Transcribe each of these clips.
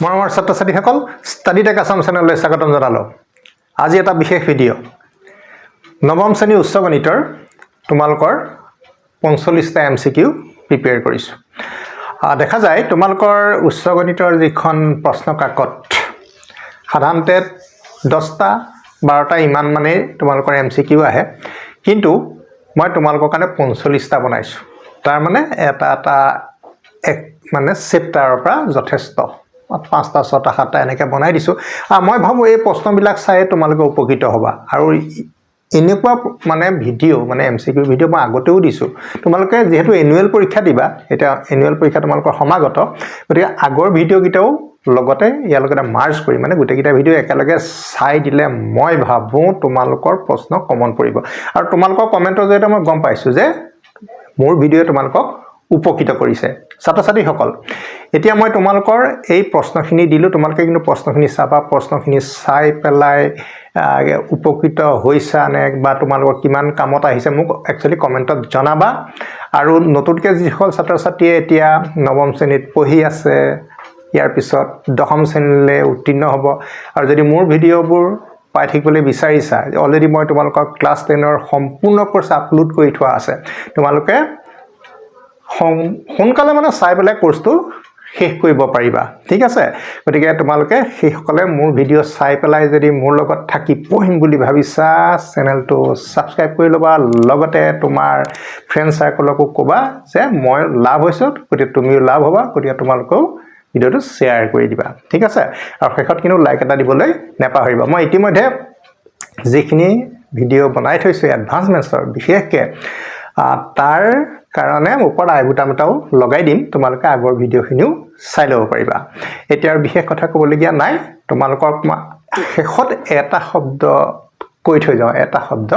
মৰমৰ ছাত্ৰ-ছাত্ৰীসকল study tech Assam চেনেললৈ স্বাগতম জনালোঁ। আজি এটা বিশেষ ভিডিঅ' নৱম শ্ৰেণী উচ্চ গণিতৰ তোমালোকৰ 45টা MCQ প্ৰিপেয়াৰ কৰিছোঁ। দেখা যায় তোমালোকৰ উচ্চ গণিতৰ যিখন প্ৰশ্ন কাকত সাধাৰণতে 10টা 12টা ইমান মানে তোমালোকৰ MCQ আহে, কিন্তু মই তোমালোকৰ কাৰণে 45টা বনাইছোঁ। তাৰ মানে এটা এক মানে চেপ্টাৰৰ পৰা যথেষ্ট 5টা 6টা 7টা এনেকৈ বনাই দিছোঁ। মই ভাবোঁ এই প্ৰশ্নবিলাক চাই তোমালোকে উপকৃত হ'বা। আৰু এনেকুৱা মানে ভিডিঅ' মানে MCQ ভিডিঅ' মই আগতেও দিছোঁ। তোমালোকে যিহেতু এনুৱেল পৰীক্ষা দিবা, এতিয়া এনুৱেল পৰীক্ষা তোমালোকৰ সমাগত, গতিকে আগৰ ভিডিঅ'কেইটাও লগতে ইয়াৰ লগতে মাৰ্জ কৰি মানে গোটেইকেইটা ভিডিঅ' একেলগে চাই দিলে মই ভাবোঁ তোমালোকৰ প্ৰশ্ন কমন পৰিব। আৰু তোমালোকৰ কমেণ্টৰ জৰিয়তে মই গম পাইছোঁ যে মোৰ ভিডিঅ'য়ে তোমালোকক উপকৃত কৰিছে। ছাত্ৰ-ছাত্ৰীসকল, এতিয়া মই তোমালোকৰ এই প্ৰশ্নখিনি দিলোঁ, তোমালোকে কিন্তু প্ৰশ্নখিনি চাবা, প্ৰশ্নখিনি চাই পেলাই উপকৃত হৈছা নে বা তোমালোকৰ কিমান কামত আহিছে মোক একচুৱেলি কমেণ্টত জনাবা। আৰু নতুনকৈ যিসকল ছাত্ৰ-ছাত্ৰীয়ে এতিয়া নৱম শ্ৰেণীত পঢ়ি আছে, ইয়াৰ পিছত 10ম শ্ৰেণীলৈ উত্তীৰ্ণ হ'ব, আৰু যদি মোৰ ভিডিঅ'বোৰ পাই থাকিবলৈ বিচাৰিছা, অলৰেডি মই তোমালোকক ক্লাছ 10ৰ সম্পূৰ্ণ কোৰ্চ আপলোড কৰি থোৱা আছে, তোমালোকে সোনকালে মানে চাই পেলাই কোৰ্চটো শেষ কৰিব পাৰিবা, ঠিক আছে। গতিকে তোমালোকে সেইসকলে মোৰ ভিডিঅ' চাই পেলাই যদি মোৰ লগত থাকি পঢ়িম বুলি ভাবিছা, চেনেলটো ছাবস্ক্ৰাইব কৰি ল'বা, লগতে তোমাৰ ফ্ৰেণ্ড চাৰ্কলকো ক'বা যে মই লাভ হৈছোঁ, গতিকে তুমিও লাভ হ'বা, গতিকে তোমালোকেও ভিডিঅ'টো শ্বেয়াৰ কৰি দিবা, ঠিক আছে। আৰু শেষত কিন্তু লাইক এটা দিবলৈ নেপাহৰিবা। মই ইতিমধ্যে যিখিনি ভিডিঅ' বনাই থৈছোঁ এডভান্স মেথছৰ বিশেষকৈ, তাৰ কাৰণে ওপৰত আই বুটাম এটাও লগাই দিম, তোমালোকে আগৰ ভিডিঅ'খিনিও চাই ল'ব পাৰিবা। এতিয়া আৰু বিশেষ কথা ক'বলগীয়া নাই, তোমালোকক শেষত এটা শব্দ কৈ থৈ যাওঁ, এটা শব্দ।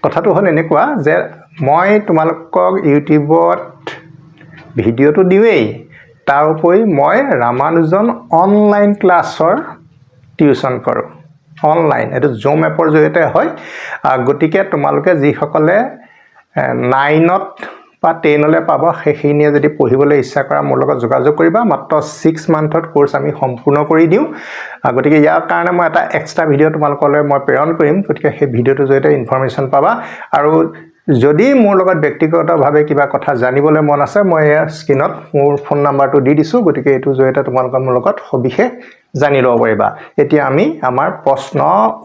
কথাটো হ'ল এনেকুৱা যে মই তোমালোকক ইউটিউবত ভিডিঅ'টো দিওঁৱেই, তাৰ উপৰি মই ৰামানুজন অনলাইন ক্লাছৰ টিউশ্যন কৰোঁ, অনলাইন, এইটো জুম এপৰ জৰিয়তে হয়। গতিকে তোমালোকে যিসকলে 9ত বা 10লৈ পাব, সেইখিনিয়ে যদি পঢ়িবলৈ ইচ্ছা কৰা মোৰ লগত যোগাযোগ কৰিবা। মাত্ৰ 6 মান্থত কোৰ্চ আমি সম্পূৰ্ণ কৰি দিওঁ। গতিকে ইয়াৰ কাৰণে মই এটা এক্সট্ৰা ভিডিঅ' তোমালোকলৈ মই প্ৰেৰণ কৰিম, গতিকে সেই ভিডিঅ'টোৰ জৰিয়তে ইনফৰমেশ্যন পাবা। আৰু যদি মোৰ লগত ব্যক্তিগতভাৱে কিবা কথা জানিবলৈ মন আছে, মই ইয়াৰ স্ক্ৰীণত মোৰ ফোন নাম্বাৰটো দি দিছোঁ, গতিকে এইটোৰ জৰিয়তে তোমালোকে মোৰ লগত সবিশেষ জানি ল'ব পাৰিবা। এতিয়া আমি আমাৰ প্ৰশ্ন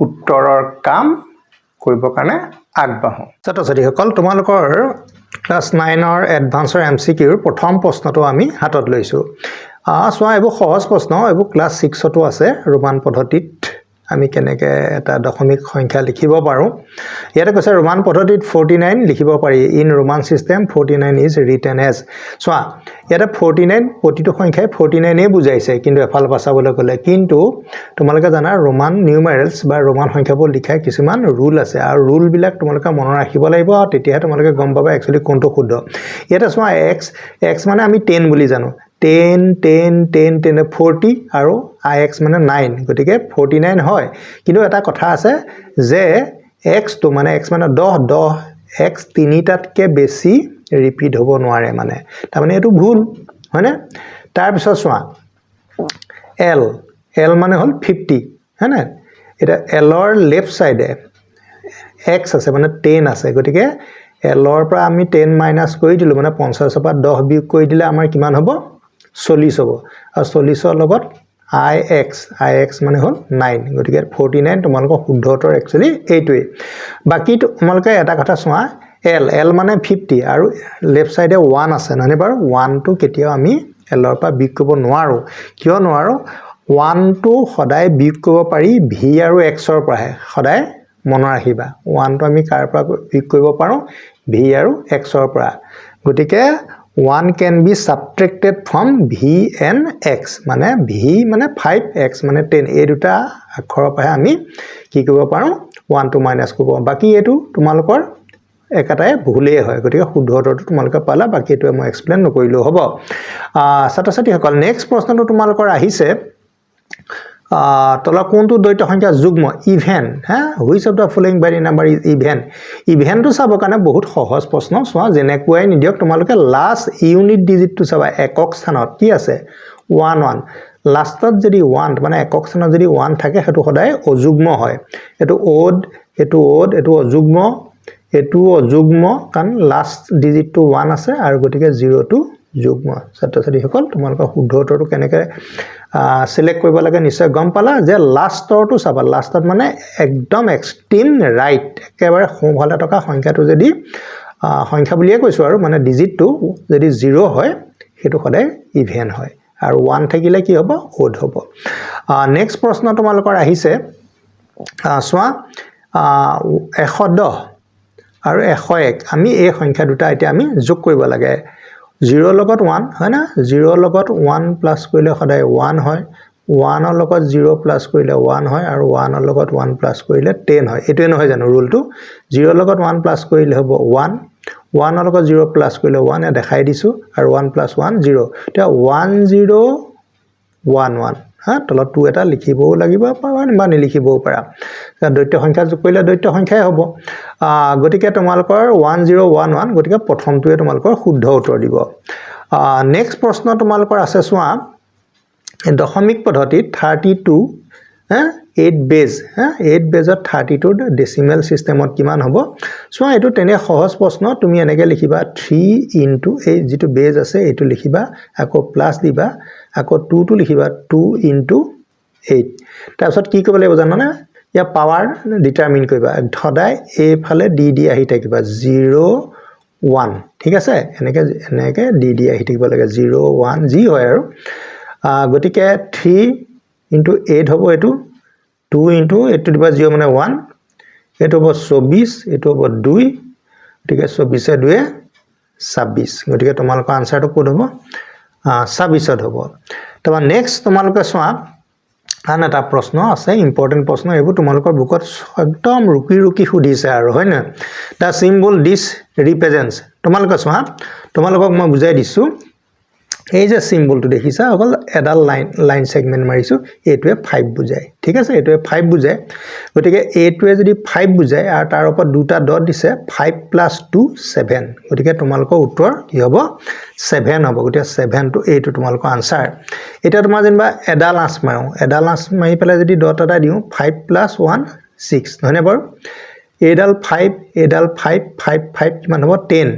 উত্তৰৰ কাম কৰিবৰ কাৰণে আগবাঢ়োঁ। ছাত্ৰ-ছাত্ৰীসকল, তোমালোকৰ ক্লাছ 9ৰ এডভান্সৰ MCQৰ প্ৰথম প্ৰশ্নটো আমি হাতত লৈছোঁ। চোৱা, এইবোৰ সহজ প্ৰশ্ন, এইবোৰ ক্লাছ 6তো আছে। ৰোমান পদ্ধতিত আমি কেনেকৈ এটা দশমিক সংখ্যা লিখিব পাৰোঁ। ইয়াতে কৈছে ৰোমান পদ্ধতিত 49 লিখিব পাৰি। In Roman system 49 is written as. চোৱা, ইয়াতে 49 প্ৰতিটো সংখ্যাই 49এই বুজাইছে, কিন্তু এফালৰ পৰা চাবলৈ গ'লে, কিন্তু তোমালোকে জানা ৰোমান নিউমেৰেলছ বা ৰোমান সংখ্যাবোৰ লিখাৰ কিছুমান ৰুল আছে, আৰু ৰুলবিলাক তোমালোকে মনত ৰাখিব লাগিব, আৰু তেতিয়াহে তোমালোকে গম পাবা একচুৱেলি কোনটো শুদ্ধ। ইয়াতে চোৱা, এক্স মানে আমি 10 বুলি জানো, 10 40, আৰু IX মানে 9, গতিকে 49 হয়। কিন্তু এটা কথা আছে যে এক্সটো মানে এক্স মানে 10 এক্স 3টাতকৈ বেছি ৰিপিট হ'ব নোৱাৰে, মানে তাৰমানে এইটো ভুল, হয়নে? তাৰপিছত চোৱা, এল মানে হ'ল 50, হয়নে? এতিয়া এলৰ লেফ্ট ছাইডে এক্স আছে মানে 10 আছে, গতিকে এলৰ পৰা আমি 10 মাইনাছ কৰি দিলোঁ, মানে 50ৰ পৰা 10 বিয়োগ কৰি দিলে আমাৰ কিমান হ'ব? 40 হ'ব। আৰু 40ৰ লগত IX মানে হ'ল 9, গতিকে 49 তোমালোকৰ শুদ্ধ উত্তৰ একচুৱেলি এইটোৱেই। বাকী তোমালোকে এটা কথা চোৱা, এল মানে 50 আৰু লেফ্ট ছাইডে 1 আছে, নহয়নে বাৰু? 1টো কেতিয়াও আমি এলৰ পৰা বিয়োগ কৰিব নোৱাৰোঁ। কিয় নোৱাৰোঁ? 1টো সদায় বিয়োগ কৰিব পাৰি ভি আৰু এক্সৰ পৰাহে, সদায় মনত ৰাখিবা। 1টো আমি কাৰ পৰা বিয়োগ কৰিব পাৰোঁ? ভি আৰু এক্সৰ পৰা। গতিকে 1 can be subtracted from V and X, মানে ভি মানে 5, এক্স মানে 10, এই দুটা আখৰৰ পৰাহে আমি কি কৰিব পাৰোঁ? 1টো মাইনাছ কৰিব পাৰোঁ। বাকী এইটো তোমালোকৰ একেটাই ভুলেই হয়, গতিকে শুদ্ধ উত্তৰটো তোমালোকে পালা, বাকী এইটোৱে মই এক্সপ্লেইন নকৰিলেও হ'ব। ছাত্ৰ-ছাত্ৰীসকল, নেক্সট প্ৰশ্নটো তোমালোকৰ আহিছে, তলৰ কোনটো দ্বৈত সংখ্যা যুগ্ম? Even, which of the following binary number is even? ইভেনটো চাবৰ কাৰণে বহুত সহজ প্ৰশ্ন। চোৱা, যেনেকুৱাই নিদিয়ক তোমালোকে লাষ্ট ইউনিট ডিজিটটো চাবা, একক স্থানত কি আছে? 1 1, লাষ্টত যদি 1 মানে একক স্থানত যদি 1 থাকে হেতু সদায় অযুগ্ম হয় এটো ওড এটো অযুগ্ম এটো অযুগ্ম কাৰণ লাষ্ট ডিজিটটো 1 আছে আৰু গতিকে 0 টো যুগ্ম ছাত্ৰ-ছাত্ৰী সকল তোমালোকৰ শুদ্ধ উত্তৰটো কেনেকৈ সিলেক্ট কৰিব লাগে নিশ্চয় গম পালা যে লাষ্টৰটো চাবা লাষ্টত মানে একদম এক্সট্ৰিম ৰাইট একেবাৰে সোঁফালে থকা সংখ্যাটো যদি সংখ্যা বুলিয়ে কৈছো আৰু মানে ডিজিটটো যদি 0 হয় হেতু সদায় ইভেন হয় আৰু 1 থাকিলে কি হ'ব ওড হ'ব নেক্সট প্ৰশ্ন তোমালোকৰ আহিছে সোৱা 110 আৰু 101 আমি এই সংখ্যা দুটা এতিয়া আমি যোগ কৰিব লাগে 0 লগত 1 হয় না 0 লগত 1 প্লাস কৰিলে সদায় 1 হয় 1 ৰ লগত 0 প্লাস কৰিলে 1 হয় আৰু 1 ৰ লগত 1 প্লাস কৰিলে 10 হয় এটোৱে নহয় জানো ৰুলটো 0 ৰ লগত 1 প্লাস কৰিলে হ'ব 1 1 ৰ লগত 0 প্লাস কৰিলে 1 এ দেখাই দিছো আৰু 1 প্লাস 1 0 তে 1011 হা তলত 2 এটা লিখিবও লাগিব বা নিলিখিবও পাৰা দ্বৈত সংখ্যা যোগ কৰিলে দ্বৈত সংখ্যাই হ'ব গতিকে তোমালোকৰ 1011 গতিকে প্ৰথমটোৱে তোমালোকৰ শুদ্ধ উত্তৰ দিব নেক্সট প্ৰশ্ন তোমালোকৰ আছে সোৱা দশমিক পদ্ধতিত 32 8 বেজ 8 বেজত 32 ডেসিমেল সিস্টেমত কিমান হ'ব সোৱা এটো তেনে সহজ প্ৰশ্ন তুমি এনেকৈ লিখিবা 3 ইনটু এই যেটো বেজ আছে এটো লিখিবা আকৌ প্লাস দিবা আকৌ 2 টো লিখিবা 2 ইনটু 8 তাৰপিছত কি কৰিব লাগিব জানা না ইয়া পাৱাৰ ডিটাৰমিন কৰিবা সদায় এফালে ডি আহি থাকিবা 0 1 ঠিক আছে এনেকে ডি আহি থাকিব লাগে 0 1 জি হয় আৰু গতিকে 3 ইনটু 8 হ'ব এটো 2 ইনটু 8 টু দি পাৱাৰ 0 মানে 1 এটো হ'ব 24 এটো হ'ব 2 গতিকে 24 এ 2 26 গতিকে তোমালোকৰ আনসাৰটো কোড হ'ব 26 হ'ব তবা নেক্সট তোমালোকে সোৱা আন এটা প্ৰশ্ন আছে ইম্পৰ্টেন্ট প্ৰশ্ন এবোৰ তোমালোকৰ বুকত একদম ৰুকি সুধিছে আৰু হয় না দা সিম্বল দিস ৰিপ্ৰেজেন্টস তোমালোকে সোৱা তোমালোকক মই বুজাই দিছো এই যে সিম্বলটো দেখিছা অকল এডাল লাইন সেগমেন্ট মাৰিছো এটোৱে 5 বুজায় ঠিক আছে এটোৱে 5 বুজায় গতিকে এটোৱে যদি 5 বুজায় আৰু তাৰ ওপৰত দুটা ডট দিছে 5 + 2 7 গতিকে তোমালোকৰ উত্তৰ কি হ'ব 7 হ'ব গতিকে 7 to 8 তোমালোকৰ আনসাৰ এটা তোমাৰ যেনিবা এডাল আঁচ মাৰি পেলাই যদি ডট এটা দিও 5 + 1 6 হয়নে বাৰু এডাল 5 5 কিমান হ'ব 10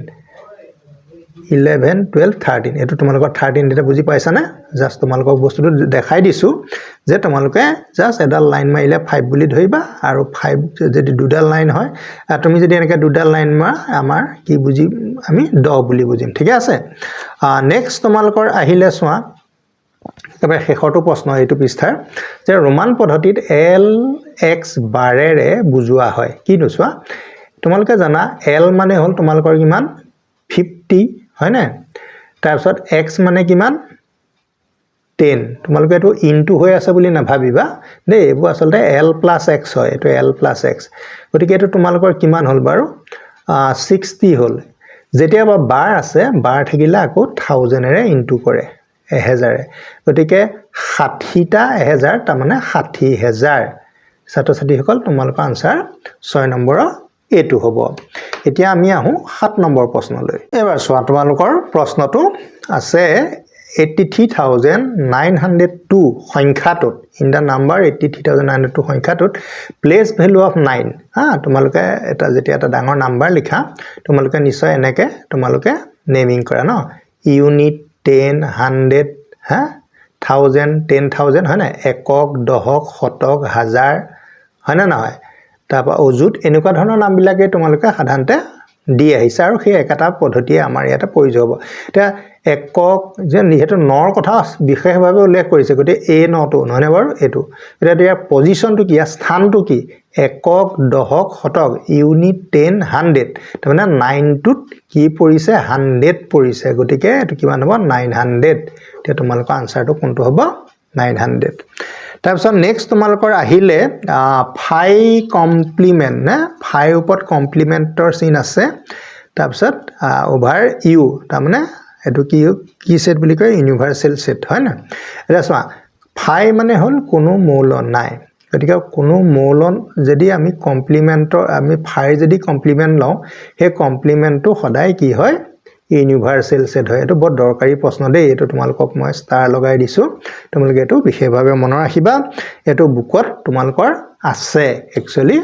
11 12 13 এটো তোমালোকৰ 13 এটা বুজি পাইছা না জাস্ট তোমালোকক বস্তুটো দেখাই দিছো যে তোমালোকে জাস্ট এডাল লাইন মাৰিলে 5 বুলি ধৰিবা আৰু 5 যদি দুডাল লাইন হয় তুমি যদি এনেকৈ দুডাল লাইন মাৰা আমাৰ কি বুজি আমি 10 বুলি বুজিম ঠিক আছে নেক্সট তোমালোকৰ আহিলে সোৱা তবে শেষৰটো প্ৰশ্ন এইটো পৃষ্ঠাৰ যে ৰোমান পদ্ধতিত এল এক্স বাৰেৰে বুজোৱা হয় কি নোচোৱা তোমালোকে জানা এল মানে হল তোমালোকৰ কিমান 50 হয় না তাৰপিছত x মানে কিমান 10 তোমালোকে এটো ইনটু হৈ আছে বুলি না ভাবিবা দে এবোৰ আসলতে l + x হয় এটো l + x গতিকে এটো তোমালোকৰ কিমান হল বাৰু 60 হল যেতিয়া বাৰ আছে বাৰ থাকিলে আকৌ 1000 এৰে ইনটু কৰে 1000 গতিকে 60 টা 1000 তাৰ মানে 60000 ছাত্ৰ-ছাত্ৰী সকল তোমালোকৰ আনসাৰ 6 নম্বৰৰ এটো হ'ব এতিয়া আমি আহো 7 নম্বৰ প্ৰশ্নলৈ এবাৰ সোৱা তোমালোকৰ প্ৰশ্নটো আছে 83902 সংখ্যাটোত ইন দা নাম্বাৰ 83902 সংখ্যাটোত প্লেস ভ্যালু অফ 9 তোমালোকে এটা যেতিয়া এটা ডাঙৰ নাম্বাৰ লিখা তোমালোকে নিশ্চয় এনেকে তোমালোকে নেমিং কৰা ন ইউনিট 10 100 1000 10000 হয় না একক দশক শতক হাজাৰ হয় না নহয় তাপা অজুত এনেকুৱা ধৰণৰ নাম বিলাকে তোমালোকে সাধাৰণতে দি আহিছে আৰু সেই একাটা পদ্ধতিয়ে আমাৰ ইয়াতে প্ৰয়োগ হ'ব এটা একক যে যেহেতু নৰ কথা বিশেষভাৱে উল্লেখ কৰিছে গতে এ নটো নহনে বাৰু এটো এটা ইয়াৰ পজিশনটো কি স্থানটো কি একক দশক শতক ইউনিট 10 100 তাৰমানে 9 টোত কি পৰিছে 100 পৰিছে গতিকে এটো কিমান হ'ব 900 তে তোমালোকৰ আনসাৰটো কোনটো হ'ব 900 তাৰপিছত নেক্সট তোমালোকৰ আহিলে 5 কমপ্লিমেন্ট না 5 ওপৰত কমপ্লিমেন্টৰ চিন আছে তাৰপিছত ওভাৰ ইউ তাৰমানে এটো কি সেট বুলি কয় ইউনিভাৰ্সাল সেট হয় না এটা চোৱা 5 মানে হল কোনো মৌলন নাই গতিকে কোনো মৌলন যদি আমি কমপ্লিমেন্টৰ আমি 5 যদি কমপ্লিমেন্ট লওঁ হে কমপ্লিমেন্টটো সদায় কি হয় ইউনিভাৰ্চেল সেট হয় এটো বহুত দৰকাৰী প্ৰশ্ন দেই এটো তোমালোকক মই ষ্টাৰ লগাই দিছো তোমালোকে এটো বিশেষভাৱে মনত ৰাখিবা এটো বুকত তোমালোকৰ আছে একচুয়ালি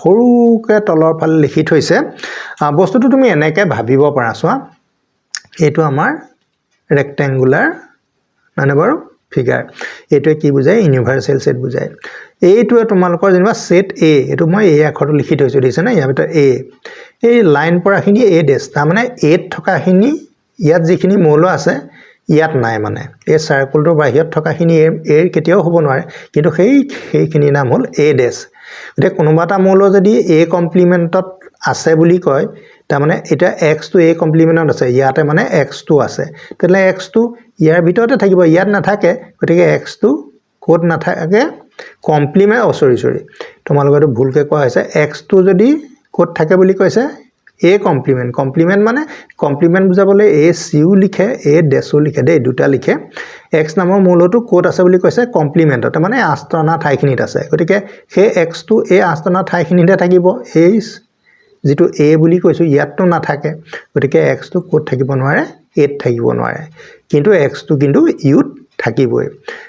সৰুকে তলৰ ফালে লিখি থৈছে বস্তুটো তুমি এনেকে ভাবিব পাৰা চোৱা এটো আমাৰ ৰেক্টেংগুলাৰ মানে বাৰু ফিগাৰ এটো কি বুজায় ইউনিভাৰ্সেল সেট বুজায় এইটো তোমালোকৰ যেনিবা সেট এ এটো মই এই আখৰটো লিখি থৈছো দিছে না ইয়াৰ ভিতৰত এ এই লাইন পৰাখিনি এ ডেছ তাৰ মানে এ থকাখিনি ইয়াত যিখিনি মৌল আছে ইয়াত নাই মানে এই সাৰ্কেলটোৰ বাহিৰত থকাখিনি এ কেতিয়াও হ'ব নোৱাৰে কিন্তু সেইখিনি নাম হ'ল এ ডেছ গতে কোনোবা এটা মৌল যদি এ কমপ্লিমেন্টত আছে বুলি কয় তাৰ মানে এটা x টো a কমপ্লিমেন্টত আছে ইয়াতে মানে x টো আছে তেলে x টো ইয়াৰ ভিতৰতে থাকিব ইয়াত নাথাকে গতিকে x টো কোড নাথাকে কমপ্লিমেন্ট সৰি তোমালোকৰটো ভুলকে কোৱা হৈছে x টো যদি কোড থাকে বুলি কৈছে a কমপ্লিমেন্ট মানে কমপ্লিমেন্ট বুজাবলৈ a c ও লিখে a ডেছ ও লিখে দেই দুটা লিখে x নামৰ মৌলটো কোড আছে বুলি কৈছে কমপ্লিমেন্টত মানে আস্তনা ঠাইখিনিত আছে গতিকে সেই x টো a আস্তনা ঠাইখিনিতে থাকিব এই যেটো a বুলি কৈছো ইয়াতটো নাথাকে গতিকে x টো কোড থাকিব নোৱাৰে a থাকিব নোৱাৰে কিন্তু x টো কিন্তু u থাকিবই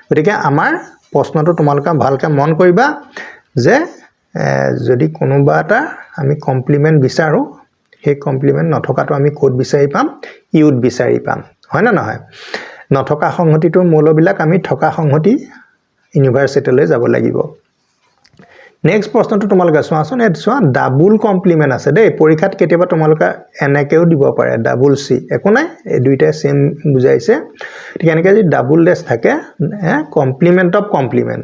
গতিকে আমাৰ প্ৰশ্নটো তোমালোকে ভালকৈ মন কৰিবা যে যদি কোনোবা এটা আমি কমপ্লিমেন্ট বিচাৰো সেই কমপ্লিমেন্ট নথকাটো আমি কোড বিচাৰি পাম u বিচাৰি পাম হয় না নহয় নথকা সংহতিটোৰ মৌলবিলাক আমি থকা সংহতি ইউনিভাৰ্সিটিলৈ যাব লাগিব নেক্সট প্ৰশ্নটো তোমালোকে চোৱাচোন এত চোৱা ডাবল কমপ্লিমেন্ট আছে দেই পৰীক্ষাত কেতিয়াবা তোমালোকে এনেকেও দিব পাৰে ডাবল সি একো নাই এই দুইটা সেম বুজাইছে ঠিক এনেকৈ যদি ডাবল ডেছ থাকে কমপ্লিমেন্ট অফ কমপ্লিমেন্ট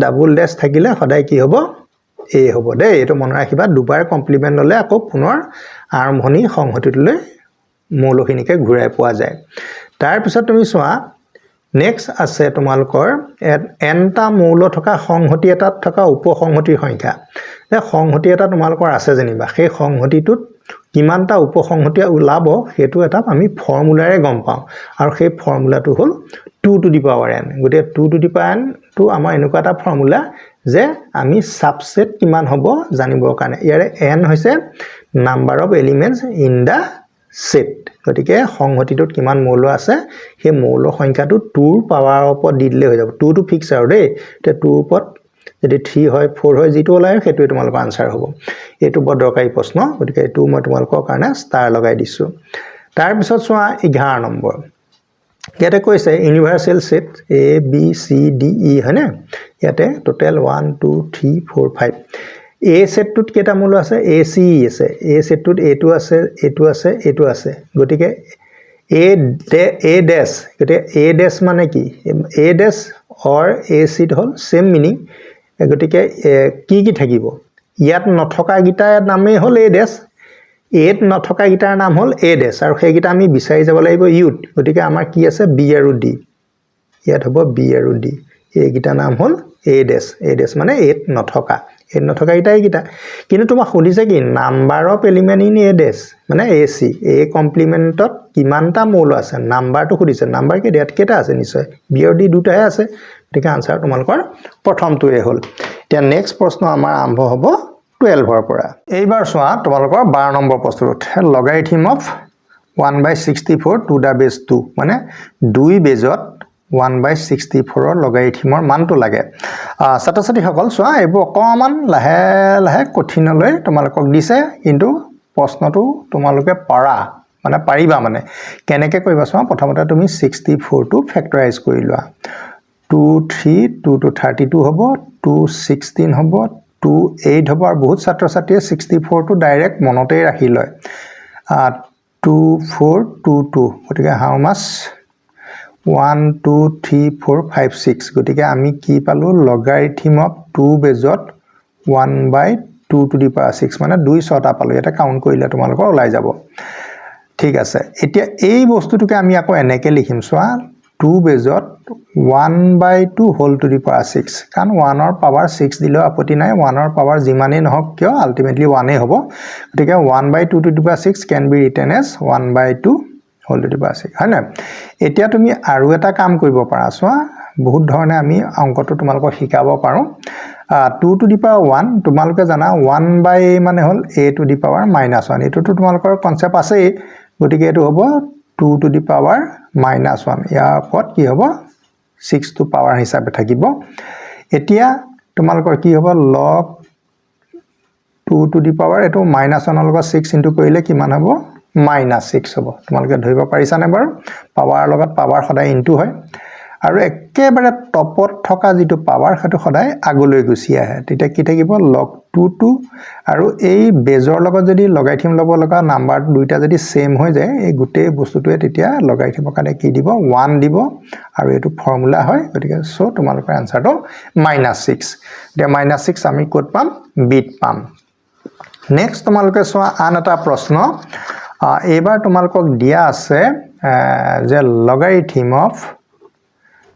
ডাবল ডেছ থাকিলে সদায় কি হ'ব এ হ'ব দেই এটো মনত ৰাখিবা দুবাৰ কমপ্লিমেন্ট ললে আকৌ পুনৰ আৰম্ভণি সংহতিটোলৈ মৌলখিনিকে ঘূৰাই পোৱা যায় তাৰ পিছত তুমি চোৱা নেক্সট আছে তোমালোকৰ এনটা মৌল থকা সংহতি এটাত থকা উপসংহতিৰ সংখ্যা এই সংহতি এটা তোমালোকৰ আছে যেনিবা সেই সংহতিটোত কিমানটা উপসংহতি ওলাব হেতু এটা আমি ফৰ্মুলাৰে গম পাওঁ আৰু সেই ফৰ্মুলাটো হ'ল 2 টু দি পাৱাৰ n গতে 2 টু দি পাৱাৰ n টো আমাৰ এনেকুৱা এটা ফৰ্মুলা যে আমি সাবসেট কিমান হ'ব জানিবৰ কাৰণে ইয়াৰে n হৈছে number of elements in the set গতিকে সংহতিটোত কিমান মৌল আছে সেই মৌল সংখ্যাটো 2 ৰ পাৱাৰ ওপৰত দি দিলে হৈ যাব 2 টো ফিক্স আৰু দেই তে 2 ওপৰত যদি 3 হয় 4 হয় যেটো ওলাই সেইটোই তোমালোকৰ আনসাৰ হ'ব এটো বৰ দৰকাৰী প্ৰশ্ন গতিকে এটো মই তোমালোকৰ কাৰণে ষ্টাৰ লগাই দিছো তাৰ পিছত চোৱা 11 নম্বৰ ইয়াতে কৈছে ইউনিভাৰ্সেল set a b c d e হয়নে ইয়াতে টোটাল 1 2 3 4 5 A সেটটোত কেটা মূল আছে AC আছে A সেটটোত এটো আছে এটো আছে এটো আছে গটিকে A ডেছ গটিকে A ডেছ মানে কি A dash or A set হল সেম মিনিং গটিকে কি থাকিব ইয়াত নথকা গিটাৰ নামে হল A ডেছ এত নথকা গিটাৰ নাম হল A ডেছ আৰু সেই গিটা আমি বিচাৰি যাব লাগিব ইউত গটিকে আমাৰ কি আছে B আৰু D ইয়াত হ'ব B আৰু D এই গিটা নাম হল A ডেছ মানে এত নথকা এত নথকা গিটা কিন্তু তোমাক সুধিছে কি number of element in A ডেছ মানে AC A কমপ্লিমেন্টত কিমানটা মৌল আছে নাম্বাৰটো সুধিছে নাম্বাৰ কি ইয়াত কেটা আছে নিশ্চয় B আৰু D দুটাহে আছে গতিকে আনসাৰ তোমালোকৰ প্ৰথমটোৱে হল এতিয়া নেক্সট প্ৰশ্ন আমাৰ আৰম্ভ হ'ব 12 ৰ পৰা এইবাৰ চোৱা তোমালোকৰ 12 নম্বৰ প্ৰশ্নটোত logarithm of 1/64 to the base 2 মানে 2 বেজত 1/64 ৰ লগাৰিথমৰ মানটো লাগে ছাত্ৰ-ছাত্ৰী সকল চোৱা এইবোৰ অকমান লাহে লাহে কঠিনলৈ তোমালোকক দিছে কিন্তু প্ৰশ্নটো তোমালোকে পাৰিবা মানে কেনেকৈ কৰিবা চোৱা প্ৰথমতে তুমি 64 টো ফেক্টৰাইজ কৰি লোৱা 2 3 2 to 32 হ'ব 2 16 হ'ব 2 8 হ'ব আৰু বহুত ছাত্ৰ-ছাত্ৰীয়ে 64 টো ডাইৰেক্ট মনতেই ৰাখি লয় 2 4 2 2 গতিকে হাউ মাছ 1 2 3 4 5 6 গতিকে আমি কি পালো লগাৰিথম অফ 2 বেজত 1/2 টু দি পাৱাৰ 6 মানে 2 ছটা পালো এটা কাউন্ট কৰিলে তোমালোকৰ ওলাই যাব ঠিক আছে এতিয়া এই বস্তুটোকে আমি আকৌ এনেকে লিখিম চোৱা 2 বেজত 1/2 হোল টু দি পাৱাৰ 6 কাৰণ 1 ৰ পাৱাৰ 6 দিলেও আপত্তি নাই 1 ৰ পাৱাৰ যিমানেই নহওক কিয় আলটিমেটলি 1 এ হ'ব গতিকে 1/2 to the power 6 can be written as 1/2 whole to the power 6 হয় না এতিয়া তুমি আৰু এটা কাম কৰিব পাৰা চোৱা বহুত ধৰণে আমি অংকটো তোমালোকক শিকাব পাৰো 2 টু দি পাৱাৰ 1 তোমালোকে জানা 1 বাই মানে হল a টু দি পাৱাৰ -1 এটো তোমালোকৰ কনসেপ্ট আছে গতিকে এইটো হ'ব 2 to the power -1 ইয়াৰ ওপৰত কি হ'ব 6 to power হিচাপে থাকিব এতিয়া তোমালোকৰ কি হ'ব log 2 to the power এটো -1 লগত 6 ইনটু কৰিলে কিমান হ'ব -6 হ'ব তোমালোকে ধৰিব পাৰিছানে বাৰু পাৱাৰ লগত পাৱাৰ সদায় ইনটু হয় আৰু একেবাৰে টপত থকা যেটো পাৱাৰ হেতু সদায় আগলৈ গুছি আহে তেতিয়া কি থাকিব log 2 আৰু এই বেজৰ লগত যদি লগাইথম লব লগা নাম্বাৰ দুইটা যদি সেম হৈ যায় এই গুটেই বস্তুটোৱে তেতিয়া লগাইথমৰ কাৰণে কি দিব 1 দিব আৰু এটো ফৰ্মুলা হয় গতিকে সো তোমালোকৰ আনসাৰটো -6 এতিয়া -6 আমি ক'ত পাম বিট পাম নেক্সট তোমালোকে চোৱা আন এটা প্ৰশ্ন এবাৰ তোমালোকক দিয়া আছে যে লগাৰিথম অফ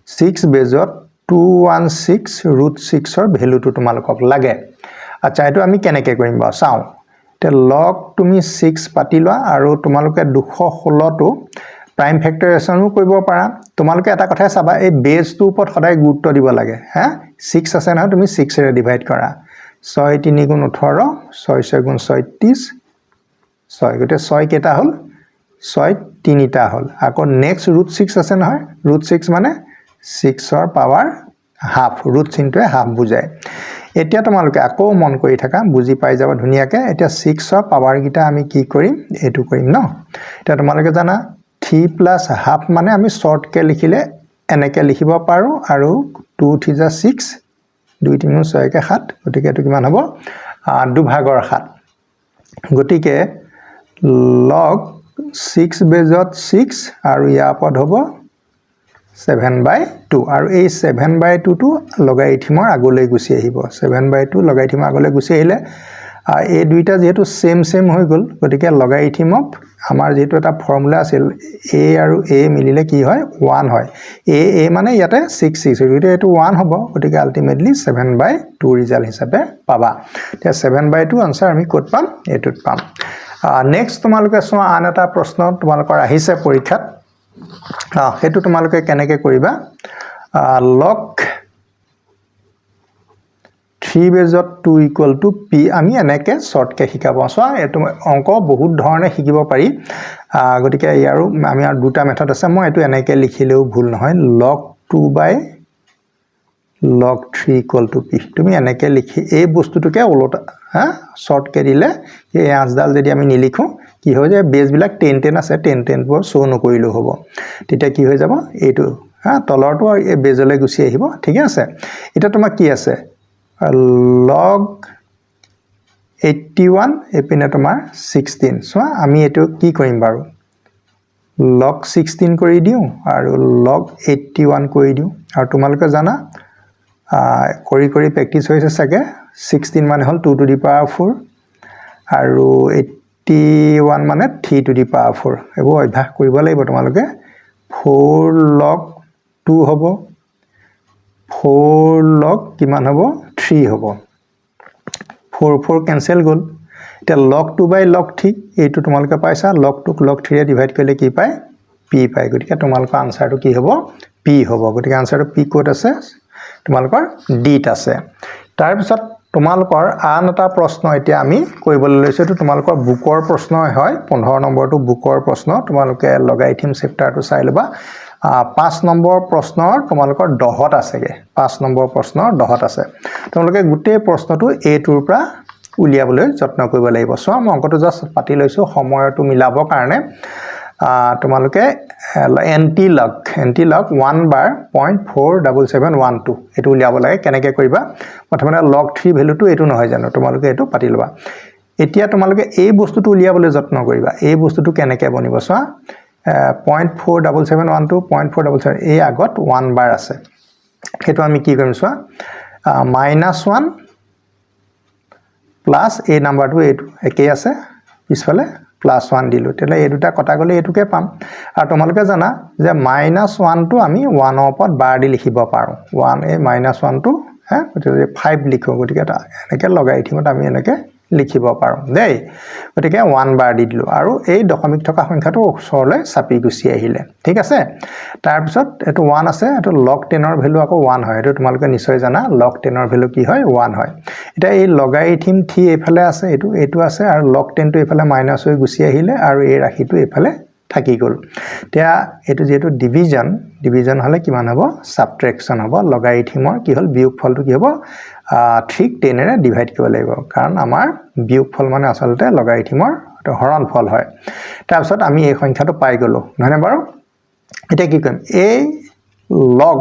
6 বেজত 216 √6 ৰ ভ্যালুটো তোমালোকক লাগে আচ্ছা এটো আমি কেনেকৈ কৰিম বা চাও তে লগ তুমি 6 পাতি লোৱা আৰু তোমালোকে 216 টো প্ৰাইম ফেক্টৰাইজেশনো কৰিব পাৰা তোমালোকে এটা কথা চাবা এই বেজটো ওপৰত সদায় গুৰুত্ব দিব লাগে হা 6 আছে না তুমি 6 ৰে ডিভাইড কৰা 6 3 * 18 6 6 * 36 6 গতে 6 কেটা হল 6 তিনিটা হল আকৌ নেক্সট √6 আছে নহয় √6 মানে 6 ৰ পাৱাৰ হাফ ৰুট চিনটোৱে হাফ বুজায় এতিয়া তোমালোকে আকৌ মন কৰি থাকা বুজি পাই যাবা ধুনিয়াকে এতিয়া 6 ৰ পাৱাৰ গিটা আমি কি কৰিম এটো কৰিম ন এতিয়া তোমালোকে জানা 3 + হাফ মানে আমি শৰ্ট কে লিখিলে এনেকে লিখিব পাৰো আৰু 2 3 * 6 2 3 6 কে 7 গতিকে এটো কিমান হ'ব দুভাগৰ 7 গতিকে log 6 বেজত 6 আৰু ইয়াৰ পদ হ'ব 7/2 আৰু এই 7/2 টো লগাৰিথমৰ আগলৈ গুছি আহিব 7/2 লগাৰিথমৰ আগলৈ গুছি আহিলে এই দুইটা যেহেতু সেম হৈ গল গতিকে লগাৰিথমক আমাৰ যেটো এটা ফৰ্মুলা আছিল a আৰু a মিলিলে কি হয় 1 হয় a মানে ইয়াতে 6 6 গতিকে এটো 1 হ'ব গতিকে আলটিমেটলি 7/2 ৰিজাল্ট হিচাপে পাবা তে 7/2 আনসাৰ আমি ক'ত পাম এটোত পাম নেক্সট তোমালোকে চোৱা আন এটা প্ৰশ্ন তোমালোকৰ আহিছে পৰীক্ষাত হেতু তোমালোকে কেনেকৈ কৰিবা log 3 বেজত 2 = p আমি এনেকে শৰ্ট কে শিকাব চোৱা এটো অংক বহুত ধৰণে শিকিব পাৰি গতিকে ইয়াৰো আমি আৰু দুটা মেথড আছে মই এটো এনেকে লিখিলেও ভুল নহয় log 2/log 3 = p তুমি এনেকে লিখি এই বস্তুটোকে ওলটা শর্ট কে দিলে এই আঁচডাল যদি আমি নিলিখো কি হৈ যায় বেজ বিলাক 10 10 আছে 10 10 বোৰ শো নকৰিলো হ'ব তেতিয়া কি হৈ যাব এইটো তলৰটো এই বেজলৈ গুছি আহিব ঠিক আছে এটা তোমাক কি আছে log 81 এপিনে তোমাৰ 16 সো আমি এটো কি কৰিম বাৰু log 16 কৰি দিও আৰু log 81 কৰি দিও আৰু তোমালোকে জানা কৰি প্ৰেক্টিস হৈছে সাগে 16 মানে হল 2 to the power 4 আৰু 81 মানে 3 to the power 4 এবোৰ অভ্যাস কৰিব লাগিব তোমালোকে 4 log 2 হ'ব 4 log কিমান হ'ব 3 হ'ব 4 4 ক্যান্সেল গল এটা log 2/log 3 এইটো তোমালোকে পাইছা log 2 log 3 ৰে ডিভাইড কৰিলে কি পায় p পায় গতিকে তোমালোকৰ আনসাৰটো কি হ'ব p হ'ব গতিকে আনসাৰটো p কোড আছে তোমালোকৰ ডিট আছে তাৰ পিছত তোমালোকৰ আন এটা প্ৰশ্ন এতিয়া আমি কৰিবলৈ লৈছো তো তোমালোকৰ বুকৰ প্ৰশ্ন হয় 15 নম্বৰটো বুকৰ প্ৰশ্ন তোমালোকে লগাৰিথম চেপ্টাৰটো চাই লবা 5 নম্বৰ প্ৰশ্নৰ তোমালোকৰ দহত আছেগে 5 নম্বৰ প্ৰশ্নৰ দহত আছে তোমালোকে গুটেই প্ৰশ্নটো a টোৰ পৰা উলিয়াবলৈ যত্ন কৰিব লাগিব সো মই অংকটো জাস্ট পাতি লৈছো সময়টো মিলাবৰ কাৰণে তোমালোকে এন্টি লগ 1 বাৰ 0.47712 এটো উলিয়াব লাগে কেনেকৈ কৰিবা প্ৰথমে log 3 ভ্যালুটো এটো নহয় জানো তোমালোকে এটো পাতি লবা এতিয়া তোমালোকে এই বস্তুটো উলিয়াবলৈ যত্ন কৰিবা এই বস্তুটো কেনেকৈ বনিব চোৱা 0.47712 0.477 এই আগত 1 বাৰ আছে হেতু আমি কি কৰিম চোৱা -1 প্লাস এই নাম্বাৰটো এটো একে আছে পিছফালে +1 দিলো তেলে এই দুটা কটা গলে এটুকে পাম আৰু তোমালোকে জানা যে -1 টো আমি 1 ৰ ওপৰত বাৰ দি লিখিব পাৰো 1 এই -1 টো গতিকে 5 লিখো গতিকে এনেকে লগাৰিথমত আমি এনেকে লিখিব পাৰোঁ দেই গতিকে 1 বাৰ দি দিলোঁ আৰু এই দশমিক থকা সংখ্যাটো ওচৰলৈ চাপি গুচি আহিলে ঠিক আছে তাৰপিছত এইটো 1 আছে এইটো log 10 ৰ ভ্যালু আকৌ 1 হয় এইটো তোমালোকে নিশ্চয় জানা log 10 ৰ ভ্যালু কি হয় 1 হয় এটা এই লগাৰিথম থ এইফালে আছে এইটো আছে আৰু log 10 টো এইফালে মাইনাস হৈ গুচি আহিলে আৰু এই ৰাশিটো এইফালে থাকি গল এতিয়া এটো যেটো ডিভিজন হলে কিমান হ'ব সাবট্ৰেকশন হ'ব লগাৰিথমৰ কি হল বিয়োগফলটো কি হ'ব 3 10 এৰে ডিভাইড কৰিব লাগিব কাৰণ আমাৰ বিয়োগফল মানে আসলতে লগাৰিথমৰ হৰণফল হয় তাৰপিছত আমি এই সংখ্যাটো পাই গলো নহনে বাৰু এটা কি কৰিম এই log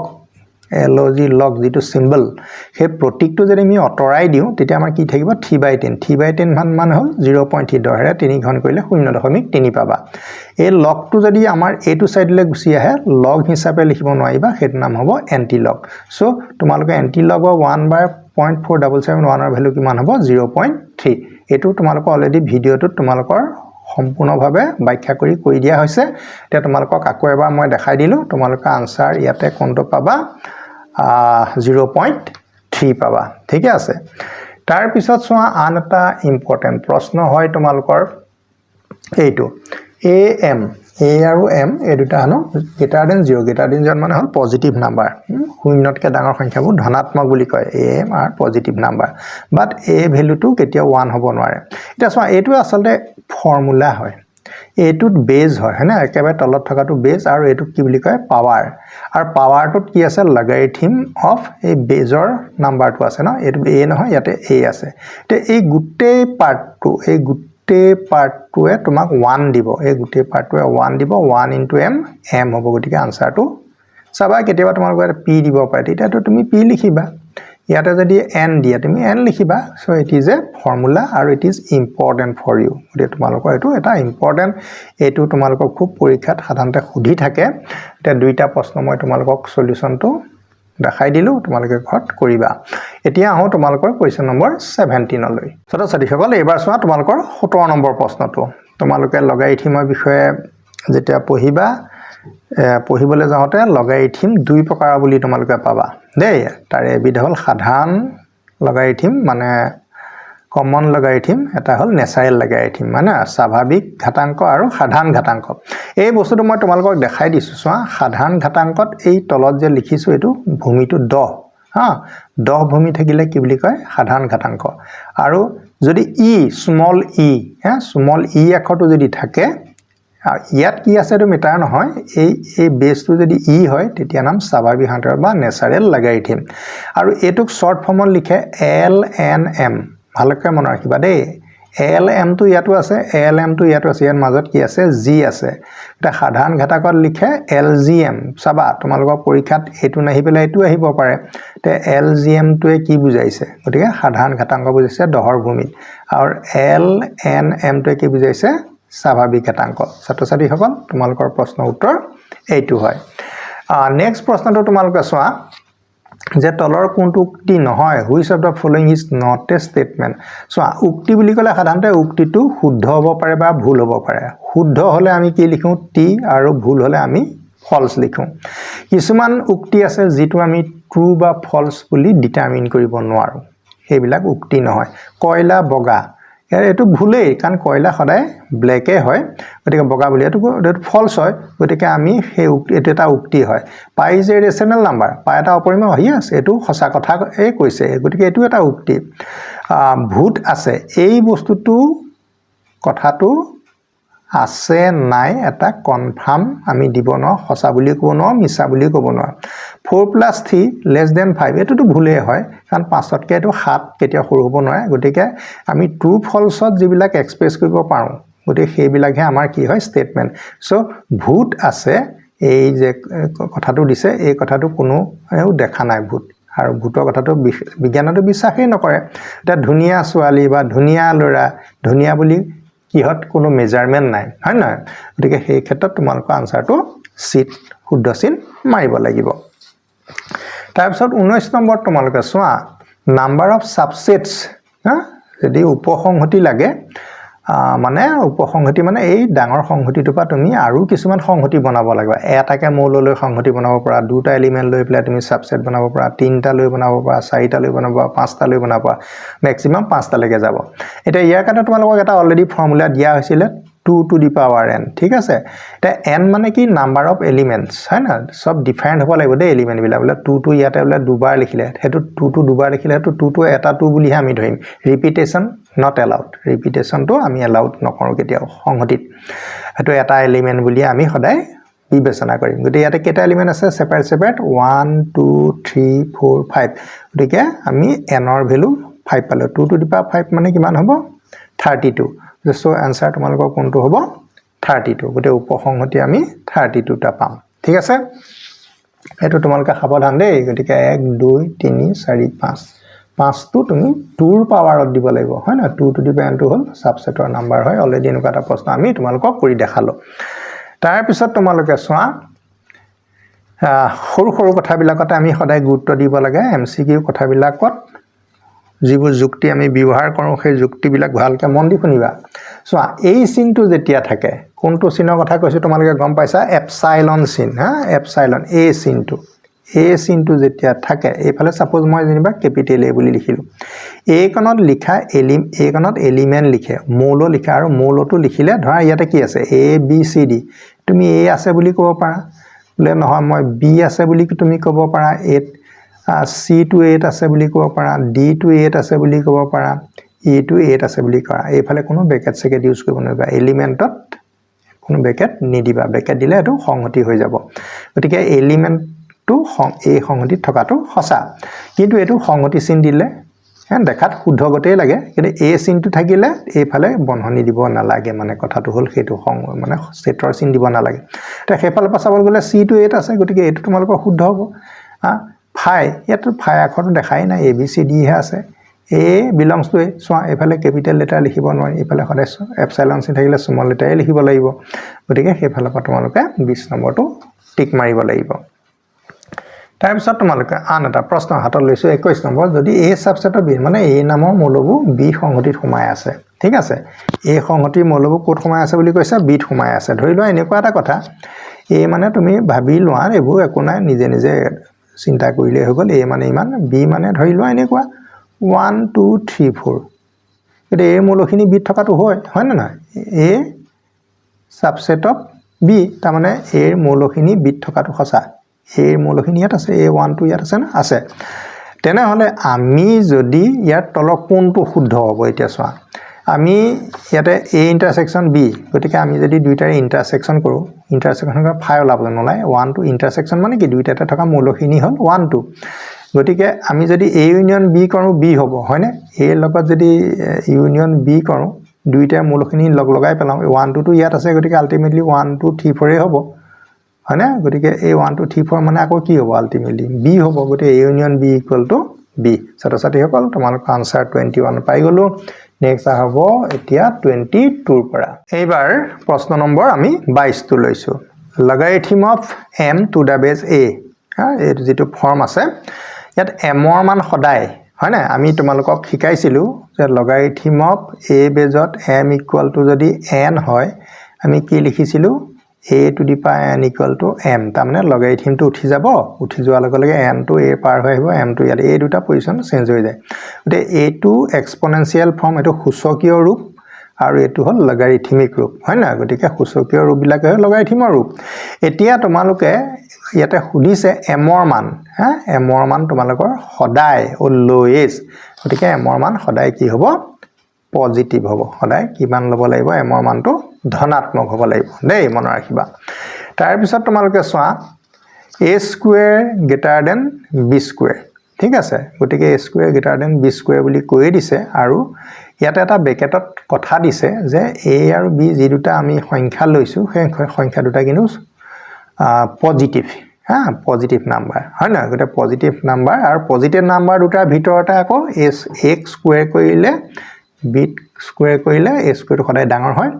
log যেটো সিম্বল হে প্ৰতীকটো যদি আমি অতৰাই দিও তেতিয়া আমাৰ কি থাকিব 3/10 মান হল 0.3 দহেৰে 3 ঘন কৰিলে 0.3 পাবা এই লগটো যদি আমাৰ এটো সাইডলে গুছি আহে log হিচাপে লিখিব নোৱাৰিবা হেত নাম হ'ব এন্টি লগ সো তোমালোকে এন্টি লগ 1/0.4771 ৰ ভ্যালু কিমান হ'ব 0.3 এটো তোমালোকে অলৰেডি ভিডিওটোত তোমালোকৰ সম্পূৰ্ণভাৱে ব্যাখ্যা কৰি দিয়া হৈছে এতিয়া তোমালোকক আকৌ এবাৰ মই দেখাই দিলো তোমালোকে আনসাৰ ইয়াতে কোনটো পাবা 0.3 পাবা ঠিক আছে তাৰ পিছত সোৱা আন এটা ইম্পৰ্টেন্ট প্ৰশ্ন হয় তোমালোকৰ এইটো am a আৰু m এই দুটা হনো গ্ৰেটাৰ দেন 0 মানে হল পজিটিভ নাম্বাৰ শূন্যতকে ডাঙৰ সংখ্যাবোৰ ধনাত্মক বুলি কয় am R positive number but a ভ্যালুটো কেতিয়া 1 হ'ব নোৱাৰে এটা সোৱা এইটো আসলতে ফৰ্মুলা হয় এটুত বেজ হয় হয়নে একেবাৰে তলত থকাটো বেজ আৰু এটু কি বুলি কয় পাৱাৰ আৰু পাৱাৰটোত কি আছে লগাৰিথম অফ এই বেজৰ নাম্বাৰটো আছে ন এটু a নহয় ইয়াতে a আছে তে এই গুটেই পাৰ্টটোৱে তোমাক 1 দিব এই গুটেই পাৰ্টটোৱে 1 দিব 1 * m হ'ব গতিকে আনসাৰটো চাবা কেতিয়াবা তোমালোকৰ p দিব পাৰে তেতিয়াতো তুমি p লিখিবা ইয়াতে যদি n দিয়া তুমি n লিখিবা so it is a formula আৰু it is important for you গতিকে তোমালোকৰ এটো এটা ইম্পৰ্টেন্ট এটো তোমালোকৰ খুব পৰীক্ষাত সাধাৰণতে সুধি থাকে এটা দুইটা প্ৰশ্ন মই তোমালোকক সলিউশনটো দেখাই দিলো তোমালোকে ঘৰত কৰিবা এতিয়া আহো তোমালোকৰ কোৱেশ্চন নম্বৰ 17 লৈ ছাত্ৰ-ছাত্ৰীসকল এবাৰ চোৱা তোমালোকৰ 17 নম্বৰ প্ৰশ্নটো তোমালোকে লগাৰিথমৰ বিষয়ে যেতিয়া পঢ়িবলৈ যাওঁতে লগাৰিথম দুই প্ৰকাৰ বুলি তোমালোকে পাবা দেই তাৰে এবিধ হল সাধাৰণ লগাৰিথম মানে কমন লগাৰিথম এটা হল নেচাৰেল লগাৰিথম মানে স্বাভাৱিক ঘাতাংক আৰু সাধাৰণ ঘাতাংক এই বস্তুটো মই তোমালোকক দেখাই দিছো চোৱা সাধাৰণ ঘাতাংকত এই তলত যে লিখিছো এটো ভূমিটো 10 ভূমি থাকিলে কি বুলি কয় সাধাৰণ ঘাতাংক আৰু যদি স্মল ই আখৰটো যদি থাকে ইয়াত কি আছে তো মিটাৰ নহয় এই বেসটো যদি হয় তেতিয়া নাম স্বাভাৱিক ঘাতাংক বা নেচাৰেল লগাৰিথম আৰু এটুক শৰ্ট ফৰ্মত লিখে LNM ভালকৈ মনত ৰাখিবা দেই LM টো ইয়াতো আছে LM টো ইয়াতো আছে ইয়াৰ মাজত কি আছে G আছে এটা সাধাৰণ ঘাতাংকত লিখে LGM চাবা তোমালোকৰ পৰীক্ষাত এটো নাহি পেলাই এটো আহিব পাৰে তে LGM টোৱে কি বুজাইছে গতিকে সাধাৰণ ঘাতাংক বুজাইছে দহৰ ভূমিত আৰু LNM টোৱে কি বুজাইছে স্বাভাৱিক ঘাতাংক ছাত্ৰ-ছাত্ৰীসকল তোমালোকৰ প্ৰশ্ন উত্তৰ এইটো হয় নেক্সট প্ৰশ্নটো তোমালোকে চোৱা যে তলৰ কোনটো উক্তি নহয় which of the following is not a statement so উক্তি বুলি কলে সাধাৰণতে উক্তিটো শুদ্ধ হ'ব পাৰে বা ভুল হ'ব পাৰে শুদ্ধ হলে আমি কি লিখো টি আৰু ভুল হলে আমি ফলস লিখো কিছুমান উক্তি আছে যেটো আমি ট্ৰু বা ফলস বুলি ডিটাৰমিন কৰিব নোৱাৰো হেবিলাক উক্তি নহয় কয়লা বগা এটো ভুলেই কাৰণ কয়লা সদায় ব্লেকে হয় গতিকে বগা বুলি এটো ফলস হয় গতিকে আমি সেই এটো এটা উক্তি হয় পাই যে ৰেশনাল নাম্বাৰ পাই এটা অপৰিমেয় হয় আছে এটো সঁচা কথা কৈছে গতিকে এটো এটা উক্তি ভূত আছে এই বস্তুটো কথাটো আছে নাই এটা কনফার্ম আমি দিব ন সঁচা বুলি ক'ব ন মিছা বুলি ক'ব ন 4 + 3 <5 এটোটো ভুলে হয় কাৰণ 5 তকে এটো 7 কেতিয়া সৰু হ'ব নোৱাৰে গতিকে আমি ট্ৰু ফলছত যিবিলাক এক্সপ্ৰেছ কৰিব পাৰো গতিকে সেইবিলাকহে আমাৰ কি হয় স্টেটমেন্ট সো ভূত আছে এই যে কথাটো দিছে এই কথাটো কোনো দেখা নাই ভূত আৰু ভূতৰ কথাটো বিজ্ঞানটো বিশ্বাসই নকৰে এটা ধুনিয়া ছোৱালী বা ধুনিয়া লৰা ধুনিয়া বুলি কিহত কোনো মেজাৰমেন্ট নাই হয় না গতিকে সেই ক্ষেত্ৰত তোমালোকৰ আনসাৰটো সিট শুদ্ধ চিন মাৰিব লাগিব তাৰ পিছত 19 নম্বৰ তোমালোকে চোৱা নাম্বাৰ অফ সাবসেটস যদি উপসংহতি লাগে মানে উপসংহতি মানে এই ডাঙৰ সংহতিটোৰ পৰা তুমি আৰু কিছুমান সংহতি বনাব লাগিব এটাকে মৌললৈ সংহতি বনাব পৰা দুটা এলিমেন্ট লৈ পেলাই তুমি সাবসেট বনাব পৰা তিনটা লৈ বনাব পৰা চাৰিটা লৈ বনাব পৰা পাঁচটা লৈ বনাব পৰা ম্যাক্সিমাম পাঁচটা লৈকে যাব এটা ইয়াৰ কাৰণে তোমালোকক এটা অলৰেডি ফৰ্মুলা দিয়া হৈছিল 2 to the power n ঠিক আছে এটা n মানে কি নাম্বাৰ অফ এলিমেন্টস হয় না সব ডিফাৰেন্ট হ'ব লাগিব দে এলিমেন্ট বিলাক বলে 2 to ইয়াতে বলে দুবাৰ লিখিলে হেতু 2 to দুবাৰ লিখিলে হেতু 2 to এটা 2 বুলি আমি ধৰিম ৰিপিটেশন not allowed repetition to আমি allowed নকৰো কেতিয়াও সংহতিত হেতু এটা এলিমেন্ট বুলি আমি সদায় বিবেচনা কৰিম গতি ইয়াতে কেটা এলিমেন্ট আছে সেপাৰেট 1 2 3 4 5 গতিকে আমি n ৰ ভ্যালু 5 পালো 2 to the power 5 মানে কিমান হ'ব 32 so answer তোমালোকৰ কোনটো হ'ব 32 গতে উপসংহতি আমি 32 টা পাম ঠিক আছে এটো তোমালোকে সাবধান দেই গতিকে 1 2 3 4 5 5 টো তুমি 2 ৰ পাৱাৰত দিব লাগিব হয় না 2 to the power n টো হল সাবসেটৰ নাম্বাৰ হয় অলৰেডি এনেকুৱা এটা প্ৰশ্ন আমি তোমালোকক কৰি দেখালো তাৰ পিছত তোমালোকে চোৱা সৰু সৰু কথাবিলাকতে আমি সদায় গুৰুত্ব দিব লাগে এমসিকিউ কথাবিলাকত যিবোৰ যুক্তি আমি ব্যৱহাৰ কৰো সেই যুক্তিবিলাক ভালকে মন দি শুনিবা চোৱা এই চিনটো যেতিয়া থাকে কোনটো চিনৰ কথা কৈছো তোমালোকে গম পাইছা এপসাইলন চিন হা এপসাইলন এ চিনটো যেতিয়া থাকে এইফালে সাপোজ মই যেনিবা ক্যাপিটেল এ বুলি লিখিলো এ কনত লিখা এ কনত এলিমেন্ট লিখে মৌল লিখা আৰু মৌলটো লিখিলে ধৰা ইয়াতে কি আছে এ বি সি ডি তুমি এ আছে বুলি ক'ব পাৰা বলে নহয় মই বি আছে বুলি তুমি ক'ব পাৰা এ C to 8 আছে বুলি ক'ব পাৰা D to 8 আছে বুলি ক'ব পাৰা E to 8 আছে বুলি কৰা এইফালে কোনো ব্ৰেকেট সেকেট ইউজ কৰিব নোৱাৰিবা এলিমেন্টত কোনো ব্ৰেকেট নিদিবা ব্ৰেকেট দিলে এটো সংহতি হৈ যাব গতিকে এলিমেন্টটো এই সংহতিত থকাটো সঁচা কিন্তু এটো সংহতি চিন দিলে দেখাত শুদ্ধ গতেই লাগে কিন্তু এ চিনটো থাকিলে এইফালে বন্ধনী দিব নালাগে মানে কথাটো হল সেইটো মানে সেটৰ চিন দিব নালাগে তে সেইফালে পাছাবল গলে C to 8 আছে গতিকে এটো তোমালোকৰ শুদ্ধ হ'ব ফাই ইয়াতো ফাই আখৰটো দেখাই নাই এ বি সি ডি হে আছে এ বিলংস টু এ সোয়া এফালে ক্যাপিটেল লেটাৰ লিখিব নোৱাৰি এফালে সদায় এপসাইলন চিন থাকিলে স্মল লেটাৰে লিখিব লাগিব গতিকে সেইফালে পৰা তোমালোকে 20 নম্বৰটো টিক মাৰিব লাগিব তাৰ পিছত তোমালোকে আন এটা প্ৰশ্ন হাতত লৈছো 21 নম্বৰ যদি এ সাবসেটৰ বি মানে এ নামৰ মৌলবু বি সংহতিত সোমাই আছে ঠিক আছে এ সংহতিৰ মৌলবু ক'ত সোমাই আছে বুলি কৈছা বিত সোমাই আছে ধৰি লোৱা এনেকুৱা এটা কথা এ মানে তুমি ভাবি লোৱা এবোৰ একো নাই নিজে নিজে চিন্তা কৰিলে হৈ গল এ মানে ইমান বি মানে ধৰি লোৱা এনেকুৱা 1 2 3 4 এতে এ মৌলখিনি বি থকাটো হয় না না এ সাবসেট অফ বি তাৰ মানে এ মৌলখিনি বি থকাটো সঁচা এ মৌলখিনি ইয়াত আছে এ 1 2 ইয়াত আছে না আছে তেনে হলে আমি যদি ইয়াত তল কোনটো শুদ্ধ হ'ব এতিয়া চোৱা আমি ইয়াতে এ ইন্টাৰসেকশন বি গতিকে আমি যদি দুইটাৰে ইন্টাৰসেকশন কৰো ইন্টাৰসেকশনৰ ফাই ওলাব নলাই 1 2 ইন্টাৰসেকশন মানে কি দুইটাতে থকা মৌলখিনি হল 1 2 গতিকে আমি যদি এ ইউনিয়ন বি কৰো বি হ'ব হয়নে এ লগত যদি ইউনিয়ন বি কৰো দুইটা মৌলখিনি লগ লগাই পেলাও 1 2 টো ইয়াত আছে গতিকে আলটিমেটলি 1 2 3 4 এ হ'ব হয়নে গতিকে এই 1 2 3 4 মানে আকৌ কি হ'ব আলটিমেটলি বি হ'ব গতিকে A union B equal to B ছাত্ৰ-ছাত্ৰী সকল তোমালোকৰ আনসাৰ 21 পাই গলো নেক্সট হ'ব এতিয়া 22 ৰ পৰা এইবাৰ প্ৰশ্ন নম্বৰ আমি 22 টো লৈছো লগাৰিথম of m to the base a এই যেটো ফৰ্ম আছে ইয়াত m ৰ মান সদায় হয় না আমি তোমালোকক শিকাইছিলো যে লগাৰিথম অফ a বেজত m ইকুৱেল টু যদি n হয় আমি কি লিখিছিলো a to the power n equal to m তাৰ মানে লগাৰিথম টো উঠি যাব উঠি যোৱাৰ লগে লগে n টো a পাৰ হৈ আহিব m টো ইয়াত এই দুটা পজিশন চেঞ্জ হৈ যায় গতে a টো এক্সপোনেনশিয়াল ফৰ্ম এটো সূচকীয় ৰূপ আৰু এটো হল লগাৰিথমিক ৰূপ হয় না গতিকে সূচকীয় ৰূপ বিলাক লগাৰিথমৰ ৰূপ এতিয়া তোমালোকে ইয়াতে সুধিছে m ৰ মান m ৰ মান তোমালোকৰ সদায় অলৱেজ গতিকে m ৰ মান সদায় কি হ'ব পজিটিভ হ'ব সদায় কিমান লব লাগিব m ৰ মানটো ধনাত্মক হ'ব লাগিব দেই মনত ৰাখিবা তাৰ পিছত তোমালোকে চোৱা a square greater than b square ঠিক আছে গতিকে a square greater than b square বুলি কৈ দিছে আৰু ইয়াতে এটা ব্ৰেকেটত কথা দিছে যে a আৰু b যি দুটা আমি সংখ্যা লৈছো সেই সংখ্যা দুটা কিন্তু পজিটিভ পজিটিভ নাম্বাৰ হয় না গতে পজিটিভ নাম্বাৰ আৰু পজিটিভ নাম্বাৰ দুটাৰ ভিতৰতে আকৌ x স্কয়াৰ কৰিলে b স্কয়াৰ কৰিলে a স্কয়াৰটো সদায় ডাঙৰ হয়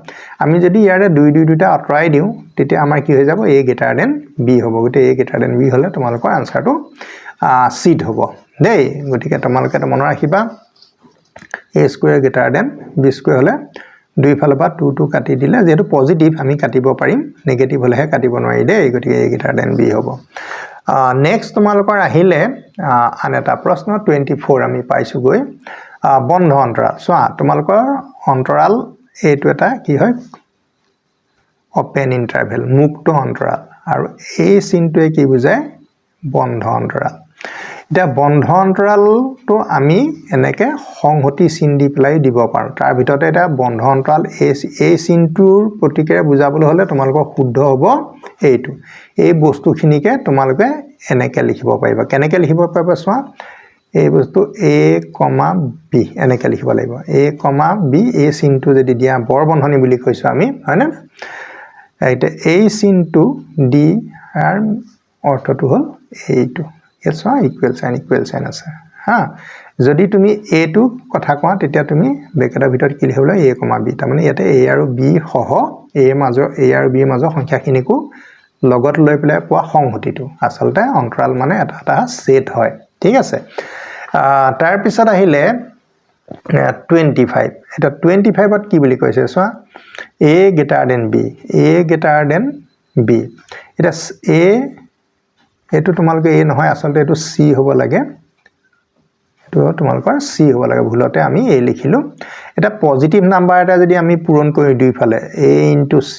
আমি যদি ইয়াৰে 2 2 দুটা আঁতৰাই দিও তেতিয়া আমাৰ কি হৈ যাব a গ্ৰেটাৰ দেন b হ'ব গতে a গ্ৰেটাৰ দেন b হলে তোমালোকৰ আনসাৰটো সিট হ'ব দেই গতিকে তোমালোকে মনত ৰাখিবা a square greater than b square হলে দুইফালৰ পৰা 2 কাটি দিলে যেহেতু পজিটিভ আমি কাটিব পাৰিম নেগেটিভ হলেহে কাটিব নোৱাৰি দেই গতিকে a greater than b হ'ব নেক্সট তোমালোকৰ আহিলে আন এটা প্ৰশ্ন 24 আমি পাইছো গৈ বন্ধ অন্তৰাল চোৱা তোমালোকৰ অন্তৰাল এইটো এটা কি হয় open interval মুক্ত অন্তৰাল আৰু এই চিনটোৱে কি বুজায় বন্ধ অন্তৰাল এটা বন্ধ অন্তৰালটো আমি এনেকে সংহতি চিন দি পেলাই দিব পাৰো তাৰ ভিতৰতে এটা বন্ধ অন্তৰাল এই চিনটোৰ প্ৰতিক্ৰিয়া বুজাবলৈ হলে তোমালোকৰ শুদ্ধ হ'ব এইটো এই বস্তুখিনিকে তোমালোকে এনেকে লিখিব পাৰিবা কেনেকে লিখিব পাৰিবা চোৱা এই বস্তু a, b এনেকে লিখিব লাগিব a, b এই চিনটো যদি দিয়া বৰ বন্ধনী বুলি কৈছো আমি হয়নে এটা এই চিনটো দি আৰ অৰ্থটো হল এইটো এছ ইকুৱেল সাইন আছে হা যদি তুমি a টো কথা কোৱা তেতিয়া তুমি ব্ৰেকেটৰ ভিতৰত কি লিখিব লাগিব a, b তাৰ মানে ইয়াতে a আৰু b সহ a আৰু b মাজৰ সংখ্যাখিনিকো লগত লৈ পেলাই পোৱা সংহতিটো আসলতে অন্তৰাল মানে এটা সেট হয় ঠিক আছে তাৰ পিছত আহিলে 25 এটা 25ত কি বুলি কৈছে চোৱা a greater than b এটা a এটো তোমালকে a নহয় আসলতে এটো c হ'ব লাগে এটো তোমালকৰ c হ'ব লাগে ভুলতে আমি a লিখিলো এটা পজিটিভ নাম্বাৰ এটা যদি আমি পূৰণ কৰি দুইফালে a * c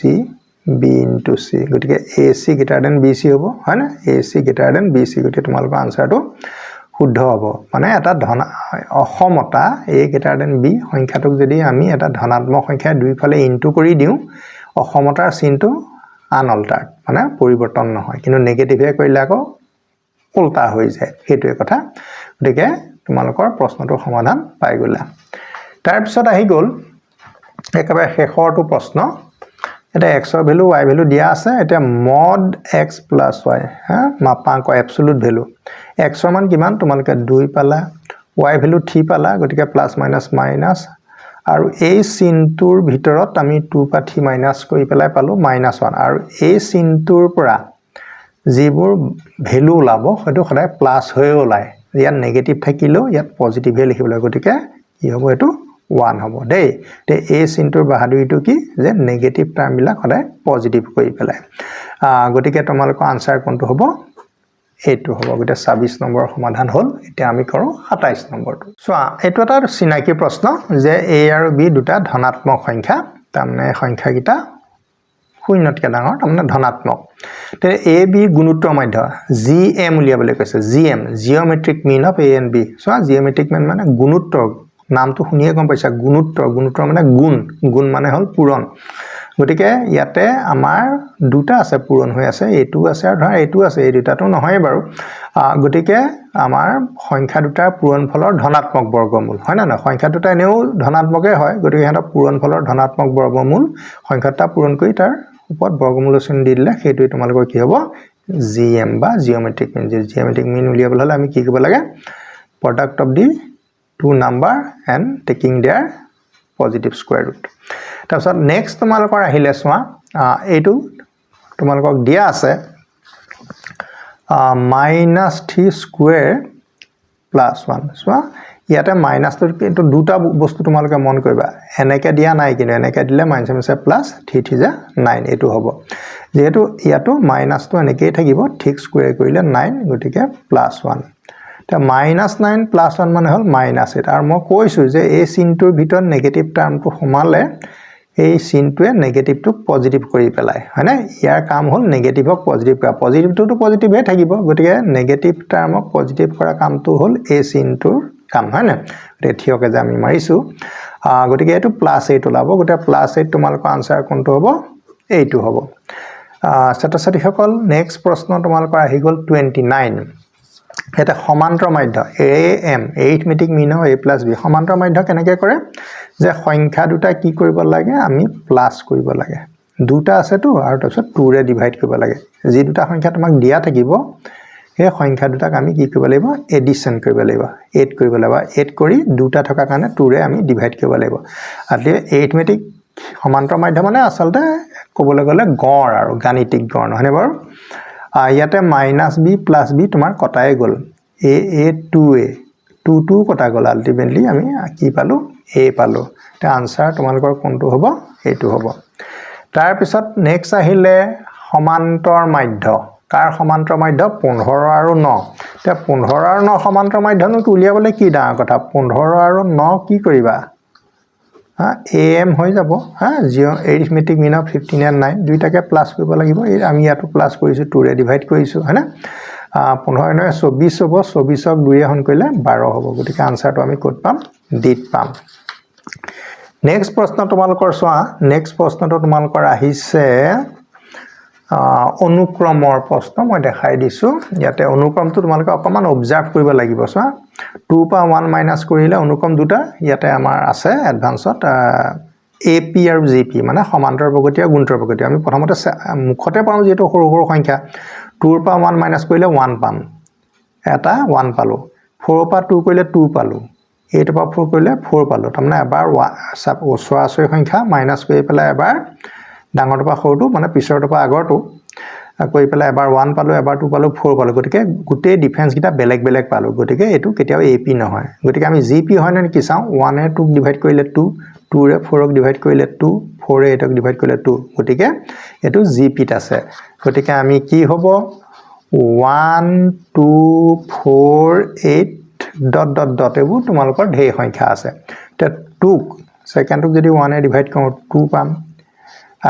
b * c গতিকে ac greater than bc হ'ব হয় না ac greater than bc গতিকে তোমালকৰ আনসাৰটো শুদ্ধ হ'ব মানে এটা ধন অসমতা a greater than b সংখ্যাটোক যদি আমি এটা ধনাত্মক সংখ্যা দুইফালে ইনটু কৰি দিও অসমতাৰ চিনটো আনঅল্টাৰ্ড মানে পৰিৱৰ্তন নহয় কিন্তু নেগেটিভে কৰিলে আকৌ উল্টা হৈ যায় হেতুৱে কথা গতিকে তোমালোকৰ প্ৰশ্নটোৰ সমাধান পাই গলা তাৰ পিছত আহি গল একেবাৰে শেষৰটো প্ৰশ্ন এটা x ৰ ভ্যালু y ভ্যালু দিয়া আছে এটা mod x + y হা মাপাঙ্ক এবসলিউট ভ্যালু x ৰ মান কিমান তোমালোকে 2 পালা y ভ্যালু 3 পালা গতিকে প্লাস মাইনাস মাইনাস আৰু এই চিনটোৰ ভিতৰত আমি 2 পা 3 মাইনাস কৰি পেলাই পালো -1 আৰু এই চিনটোৰ পৰা যিবোৰ ভ্যালু ওলাব সেইটো সদায় প্লাস হৈ ওলায় ইয়াত নেগেটিভ থাকিলেও ইয়াত পজিটিভ হে লিখিব লাগিব গতিকে কি হ'ব এটো 1 হ'ব দেই তে এই চিনটোৰ বাহাদুৰিটো কি যে নেগেটিভ টাৰ্ম বিলাক সদায় পজিটিভ কৰি পেলাই গতিকে তোমালোকৰ আনসাৰ কোনটো হ'ব এইটো হ'ব গতে 26 নম্বৰ সমাধান হল এতিয়া আমি কৰো 27 নম্বৰটো চোৱা এইটো এটা চিনাকি প্ৰশ্ন যে a আৰু b দুটা ধনাত্মক সংখ্যা তাৰমানে সংখ্যাকিটা শূন্যতকে ডাঙৰ তাৰমানে ধনাত্মক তে a b গুণোত্তৰ মধ্য gm উলিয়াবলৈ কৈছে gm geometric mean of a and b চোৱা জিওমেট্ৰিক মিন মানে গুণোত্তৰ নামটো শুনিয়ে গম পাইছা গুণোত্তৰ মানে গুণ মানে হল পূৰণ গতিকে ইয়াতে আমাৰ দুটা আছে পূৰণ হৈ আছে এটো আছে আৰু ধৰা এটো আছে এই দুটাটো নহয় বাৰু গতিকে আমাৰ সংখ্যা দুটাৰ পূৰণফলৰ ধনাত্মক বৰ্গমূল হয় না সংখ্যা দুটা এনেও ধনাত্মকে হয় গতিকে এটা পূৰণফলৰ ধনাত্মক বৰ্গমূল সংখ্যাটা পূৰণ কৰি তাৰ ওপৰত বৰ্গমূল চিন দি দিলে সেইটো তোমালোকৰ কি হ'ব gm বা জিওমেট্ৰিক মিন উলিয়াবলৈ হলে আমি কি কৰিব লাগে product of the two number and taking their positive square root তাৰপিছত নেক্সট তোমালোকৰ আহিলে চোৱা এইটো তোমালোকক দিয়া আছে -3 স্কয়াৰ + 1 চোৱা ইয়াতে মাইনাসটোৰ কিন্তু দুটা বস্তু তোমালোকে মন কৰিবা এনেকে দিয়া নাই কিন্তু এনেকে দিলে -3 + 9 এটো হ'ব যেহেতু ইয়াতো মাইনাসটো এনেকেই থাকিব ঠিক স্কয়াৰ কৰিলে 9 গতিকে +1 তা -9 + 1 মানে হল -8 আৰু মই কৈছো যে এই চিনটোৰ ভিতৰত নেগেটিভ টাৰ্মটো সোমালে এই চিনটোৱে নেগেটিভটো পজিটিভ কৰি পেলাই হয়নে ইয়াৰ কাম হল নেগেটিভক পজিটিভ কৰা পজিটিভটো পজিটিভে থাকিব গতিকে নেগেটিভ টাৰ্মক পজিটিভ কৰা কামটো হল এই চিনটোৰ কাম হয়নে গতিকে ঠিককে যে আমি মাৰিছো গতিকে এটো +8 ওলাব গতিকে +8 তোমালোকৰ আনসাৰ কোনটো হ'ব এইটো হ'ব ছাত্ৰ-ছাত্ৰীসকল নেক্সট প্ৰশ্ন তোমালোকৰ আহি গল 29 এটা সমান্তৰ মাধ্য am arithmetic mean of a plus b সমান্তৰ মাধ্য কেনেকৈ কৰে যে সংখ্যা দুটা কি কৰিব লাগে আমি প্লাস কৰিব লাগে দুটা আছে তো আৰু তাৰপিছত 2 ৰে ডিভাইড কৰিব লাগে যি দুটা সংখ্যা তোমাক দিয়া থাকিব এই সংখ্যা দুটাক আমি কি কৰিব লাগিব এডিশন কৰিব লাগিব 8 কৰিব লাগিব 8 কৰি দুটা থকা কাৰণে 2 ৰে আমি ডিভাইড কৰিব লাগিব আৰু arithmetic সমান্তৰ মাধ্য মানে আসলতে ক'বলৈ গলে গড় আৰু গাণিতিক গড় নহনে বাৰু ইয়াতে -b + b তোমাৰ কটাই গল a 2a 2 2 কটা গ'ল আল্টিমেটলি আমি কি পালো a পালো তে আনসাৰ তোমালোকৰ কোনটো হ'ব এইটো হ'ব তাৰ পিছত নেক্সট আহিলে সমান্তৰ মাধ্য কাৰ সমান্তৰ মাধ্য 15 আৰু 9 তে 15 আৰু 9 সমান্তৰ মাধ্যনো কি উলিয়াবলৈ কি ডাঙৰ কথা 15 আৰু 9 কি কৰিবা am হৈ যাব জিৰ এৰিথমেটিক মিন অফ 15 and 9 দুইটাকে প্লাস কৰিব লাগিব এই আমি ইয়াতো প্লাস কৰিছো 2 ৰে ডিভাইড কৰিছো হয়না 15 9 24 হ'ব 24ক 2 হন কৰিলে 12 হ'ব গতিকে আনসাৰটো আমি ক'ত পাম ডিত পাম নেক্সট প্ৰশ্ন তোমালোকৰ চোৱা নেক্সট প্ৰশ্নটো তোমালোকৰ আহিছে অনুক্ৰমৰ প্ৰশ্ন মই দেখাই দিছো ইয়াতে অনুক্ৰমটো তোমালোকে অকমান অবজাৰ্ভ কৰিব লাগিব চোৱা 2 পা 1 মাইনাস কৰিলে অনুক্ৰম দুটা ইয়াতে আমাৰ আছে এডভান্সত AP আৰু GP মানে সমান্তৰ প্ৰগতি আৰু গুণোত্তৰ প্ৰগতি আমি প্ৰথমতে মুখতে পাওঁ যেটো সৰু সৰু সংখ্যা 2 পা 1 মাইনাস কৰিলে 1 পাম এটা 1 পালো 4 পা 2 কৰিলে 2 পালো 8 পা 4 কৰিলে 4 পালো তাৰমানে এবাৰ ওচৰা-ওচৰি সংখ্যা মাইনাস কৰি পেলাই এবাৰ ডাঙৰটো পা সৰুটো মানে পিছৰটো পা আগৰটো কৈ পেলাই এবাৰ 1 পালো এবাৰ 2 পালো 4 পালো গতিকে গুটে ডিফাৰেন্স কিটা বেলেগ বেলেগ পালো গতিকে এটো কেতিয়াও AP নহয় গতিকে আমি GP হয় না কি চাও 1 এ 2 ক ডিভাইড কৰিলে 2 2 ৰে 4 ক ডিভাইড কৰিলে 2 4 এ 8 ক ডিভাইড কৰিলে 2 গতিকে এটো GP ত আছে গতিকে আমি কি হ'ব 1 2 4 8 ডট ডট ডট এবু তোমালোকৰ ঢেৰ সংখ্যা আছে তে 2 সেকেন্ডক যদি 1 এ ডিভাইড কৰো 2 পাম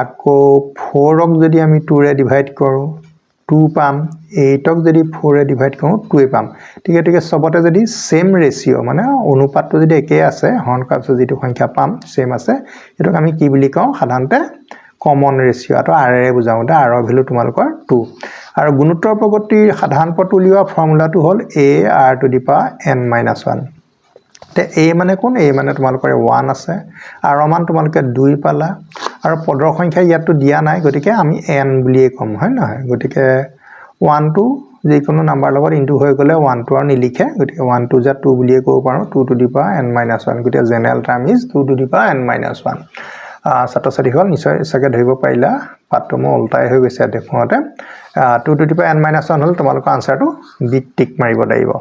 আকৌ 4 ক যদি আমি 2 ৰে ডিভাইড কৰো 2 পাম 8 ক যদি 4 ৰে ডিভাইড কৰো 2 পাম ঠিক আছে সবতে যদি সেম ৰেশিও মানে অনুপাতটো যদি একে আছে হৰণ কাপছ যেটো সংখ্যা পাম সেম আছে এটোক আমি কি বুলি কওঁ সাধাৰণতে কমন ৰেশিও আটো r ৰে বুজাওঁতে r ৰ ভ্যালু তোমালোকৰ 2 আৰু গুণোত্তৰ প্ৰগতিৰ সাধাৰণ পদ উলিওৱা ফৰ্মুলাটো হ'ল a r to the power n-1 তে a মানে কোন a মানে তোমালোকৰ 1 আছে আৰু মান তোমালোকে 2 পালা আৰু পদৰ সংখ্যা ইয়াতো দিয়া নাই গতিকে আমি n বুলিয়ে কম হয় নহয় গতিকে 1 to যিকোনো নাম্বাৰ লগত ইনটু হৈ গলে 1 to আৰু নিলিখে গতিকে 1 to যা 2 বুলিয়ে ক'ব পাৰো 2 to the power n-1 গতিকে general term is 2 to the power n-1 ছাত্ৰ-ছাত্ৰী হল নিশ্চয় সকে ধৰিব পাৰিলা পাঠটো মই উল্টাই হৈ গৈছে দেখুৱাতে 2 to the power n-1 হল তোমালোকৰ আনসাৰটো বিগ টিক মাৰিব লাগিব